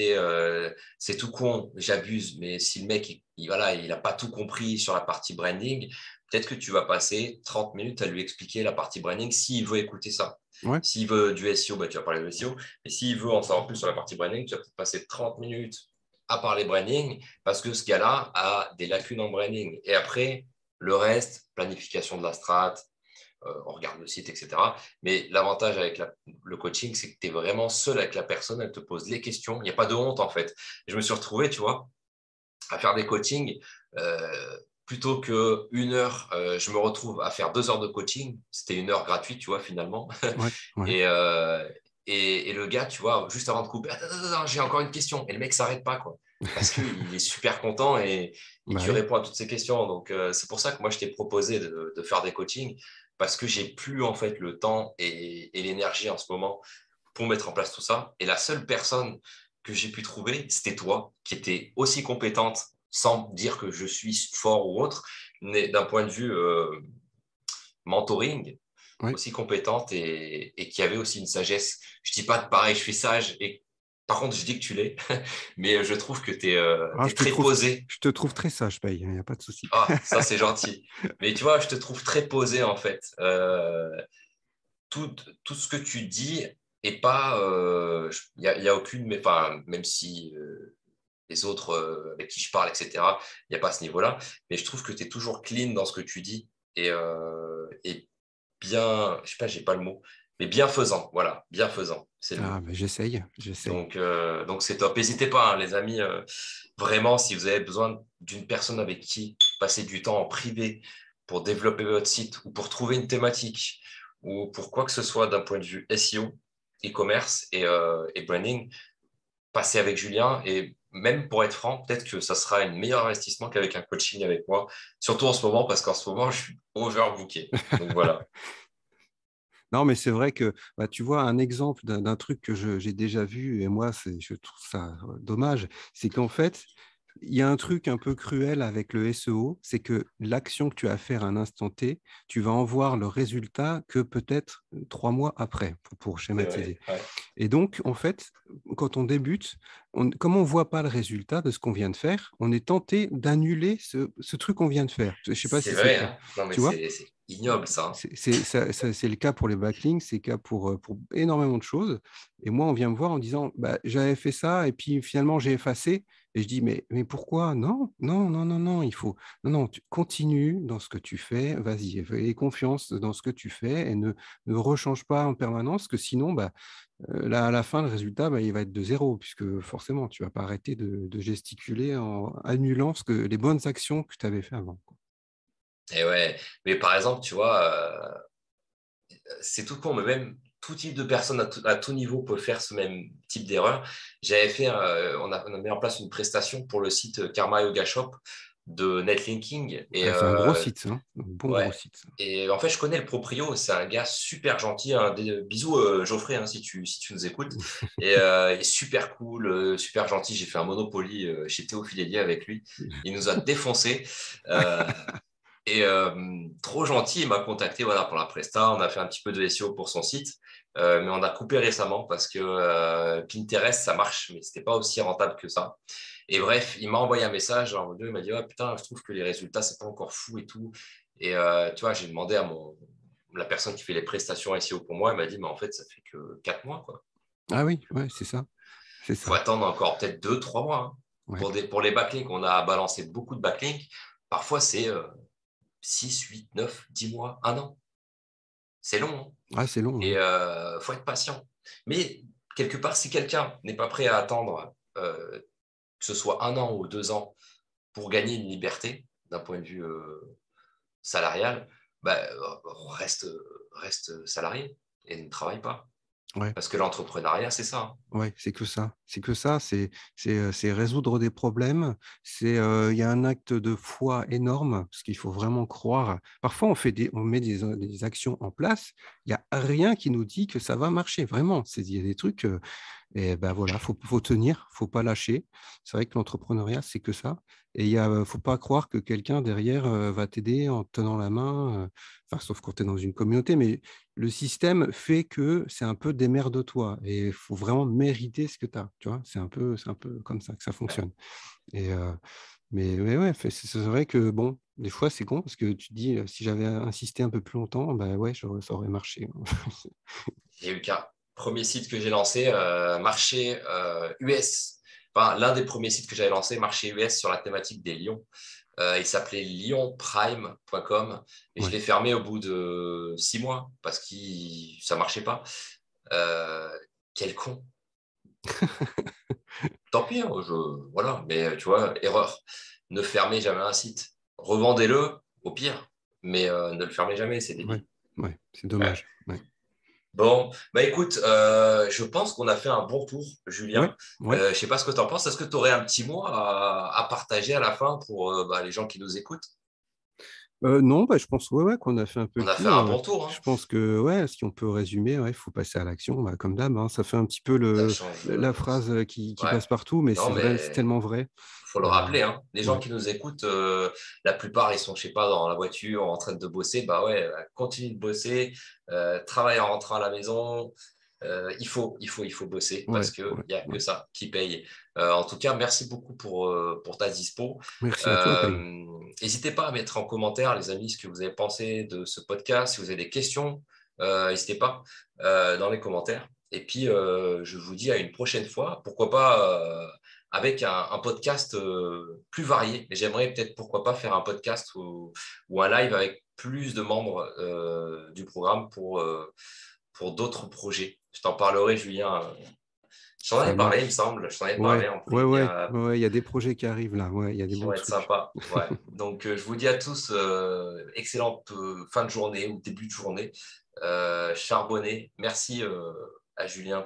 c'est tout con, j'abuse, mais si le mec, voilà, il a pas tout compris sur la partie branding, peut-être que tu vas passer 30 minutes à lui expliquer la partie branding s'il veut écouter ça. Ouais. S'il veut du SEO, bah, tu vas parler de SEO. Et s'il veut en savoir plus sur la partie branding, tu vas peut-être passer 30 minutes à parler branding parce que ce gars-là a des lacunes en branding. Et après, le reste, planification de la strat, on regarde le site, etc. Mais l'avantage avec le coaching, c'est que tu es vraiment seul avec la personne, elle te pose les questions, il n'y a pas de honte en fait. Je me suis retrouvé, tu vois, à faire des coachings. Plutôt qu'une heure, je me retrouve à faire 2 heures de coaching. C'était une heure gratuite, tu vois, finalement. Ouais. Ouais. et, et le gars, tu vois, juste avant de couper, attends, attends, attends, j'ai encore une question. Et le mec s'arrête pas, quoi. Parce qu'il est super content et Bah tu oui. réponds à toutes ces questions. Donc, c'est pour ça que moi, je t'ai proposé de faire des coachings parce que j'ai plus, en fait, le temps et l'énergie en ce moment pour mettre en place tout ça. Et la seule personne que j'ai pu trouver, c'était toi, qui était aussi compétente, sans dire que je suis fort ou autre, mais d'un point de vue mentoring, Ouais. aussi compétente et qui avait aussi une sagesse. Je dis pas que pareil, je suis sage et par contre, je dis que tu l'es, mais je trouve que tu es, Ah, très posé. je te trouve très sage, Paye, il n'y a pas de souci. Ah, ça c'est gentil. Mais tu vois, je te trouve très posé en fait. Tout ce que tu dis est pas. Il y a aucune. Mais, enfin, même si les autres avec qui je parle, etc., il n'y a pas ce niveau-là. Mais je trouve que tu es toujours clean dans ce que tu dis et bien. Je sais pas, j'ai pas le mot. Mais bienfaisant. Voilà, bienfaisant. C'est le Ah, mot. mais j'essaye. Donc c'est top. N'hésitez pas, hein, les amis. Vraiment, si vous avez besoin d'une personne avec qui passer du temps en privé pour développer votre site ou pour trouver une thématique ou pour quoi que ce soit d'un point de vue SEO, e-commerce et branding, passez avec Julien. Et même pour être franc, peut-être que ça sera un meilleur investissement qu'avec un coaching avec moi, surtout en ce moment, parce qu'en ce moment, je suis overbooké. Donc voilà. Non, mais c'est vrai que bah, tu vois un exemple d'un truc que j'ai déjà vu, et moi, je trouve ça dommage, c'est qu'en fait, il y a un truc un peu cruel avec le SEO, c'est que l'action que tu as à faire à un instant T, tu vas en voir le résultat que peut-être 3 mois après, pour C'est vrai, schématiser. ouais. Et donc, en fait, quand on débute, comme on ne voit pas le résultat de ce qu'on vient de faire, on est tenté d'annuler ce truc qu'on vient de faire. Je ne sais pas C'est si c'est le vrai, cas. hein. Non, mais Tu vois, c'est ignoble, ça, hein. c'est le cas pour les backlinks, c'est le cas pour énormément de choses. Et moi, on vient me voir en disant, bah, j'avais fait ça et puis finalement, j'ai effacé. Et je dis, mais pourquoi? Non, non, non, non, non, il faut. Non, non, tu continues dans ce que tu fais, vas-y, aie confiance dans ce que tu fais et ne rechange pas en permanence, que sinon, bah, là, à la fin, le résultat, bah, il va être de zéro, puisque forcément, tu ne vas pas arrêter de gesticuler en annulant les bonnes actions que tu avais fait avant, quoi. Et ouais, mais par exemple, tu vois, c'est tout con, mais même tout type de personne à tout niveau peut faire ce même type d'erreur. J'avais fait, on a mis en place une prestation pour le site Karma Yoga Shop de netlinking. Et Ah, c'est un gros site, ça, hein. Un bon gros ouais. site, ça. Et en fait, je connais le proprio, c'est un gars super gentil, hein. Bisous Geoffrey, hein, si tu nous écoutes. Et il est super cool, super gentil. J'ai fait un Monopoly chez Théo Filellier avec lui. Il nous a défoncé. Euh, et trop gentil, il m'a contacté voilà, pour la presta. On a fait un petit peu de SEO pour son site, mais on a coupé récemment parce que Pinterest, ça marche, mais c'était pas aussi rentable que ça. Et bref, il m'a envoyé un message en mode, il m'a dit, oh, putain, je trouve que les résultats, c'est pas encore fou et tout. Et tu vois, j'ai demandé à la personne qui fait les prestations SEO pour moi, elle m'a dit, mais en fait, ça fait que 4 mois, quoi. Ah oui, ouais, c'est ça. C'est Il faut ça. attendre encore peut-être 2, 3 mois, hein. Ouais. Pour les backlinks, on a balancé beaucoup de backlinks. Parfois, c'est 6, 8, 9, 10 mois, 1 an. C'est long, hein. Ah, c'est long, Et hein. faut être patient. Mais quelque part, si quelqu'un n'est pas prêt à attendre que ce soit 1 an ou 2 ans pour gagner une liberté d'un point de vue salarial, bah, reste salarié et ne travaille pas. Ouais. Parce que l'entrepreneuriat, c'est ça, hein. Ouais, c'est que ça. C'est que ça. C'est résoudre des problèmes. Il y a un acte de foi énorme, parce qu'il faut vraiment croire. Parfois, on met des actions en place. Il n'y a rien qui nous dit que ça va marcher. Vraiment. Il y a des trucs. Et ben voilà, faut tenir, faut pas lâcher. C'est vrai que l'entrepreneuriat, c'est que ça. Et faut pas croire que quelqu'un derrière va t'aider en te tenant la main. Enfin, sauf quand tu es dans une communauté, mais le système fait que c'est un peu démerde-toi. Et il faut vraiment mériter ce que tu as. Tu vois, c'est un peu comme ça que ça fonctionne. Et, mais ouais, ouais, c'est vrai que bon, des fois, c'est con parce que tu te dis, si j'avais insisté un peu plus longtemps, bah ouais, ça aurait marché. J'ai eu le cas. Premier site que j'ai lancé, marché US. Enfin, l'un des premiers sites que j'avais lancé, marché US sur la thématique des lions. Il s'appelait lyonprime.com et je Ouais. l'ai fermé au bout de 6 mois parce que ça ne marchait pas. Euh, Quel con. Tant pis, hein, voilà, mais tu vois, erreur. Ne fermez jamais un site. Revendez-le au pire, mais ne le fermez jamais, c'est Ouais, débile. ouais, c'est Ouais. dommage. Ouais, Bon, bah écoute, je pense qu'on a fait un bon tour, ouais, Julien. ouais. Je sais pas ce que tu en penses. Est-ce que tu aurais un petit mot à partager à la fin pour les gens qui nous écoutent? Non, bah, je pense ouais, ouais, qu'on a fait un peu On le a fait tour. un bon tour, Je hein. pense que ouais, si on peut résumer, il faut passer à l'action, bah, comme d'hab, hein. Ça fait un petit peu Ça change. la phrase qui Ouais. passe partout, mais Non, c'est vrai, c'est mais tellement vrai. faut le Euh, rappeler, hein. Les gens ouais, qui nous écoutent, la plupart, ils sont, je sais pas, dans la voiture, en train de bosser. Bah ouais, continue de bosser, travaille en rentrant à la maison. Il faut bosser parce ouais, qu'il ouais, n'y a que ouais. ça qui paye. En tout cas, merci beaucoup pour ta dispo. Merci à toi, Euh, Khalil. N'hésitez pas à mettre en commentaire, les amis, ce que vous avez pensé de ce podcast. Si vous avez des questions, n'hésitez pas dans les commentaires. Et puis, je vous dis à une prochaine fois. Pourquoi pas avec un podcast plus varié. Mais j'aimerais peut-être, pourquoi pas, faire un podcast ou un live avec plus de membres du programme pour d'autres projets. Je t'en parlerai, Julien. Je t'en Ça avais parlé, il me marche. semble. Je t'en avais parlé Ouais, en ouais, ouais, privé, ouais, ouais, il y a des projets qui arrivent là. Ouais, il y a des qui bons vont être trucs. sympas. Ouais. Donc, je vous dis à tous, excellente fin de journée ou début de journée. Charbonné. Merci à Julien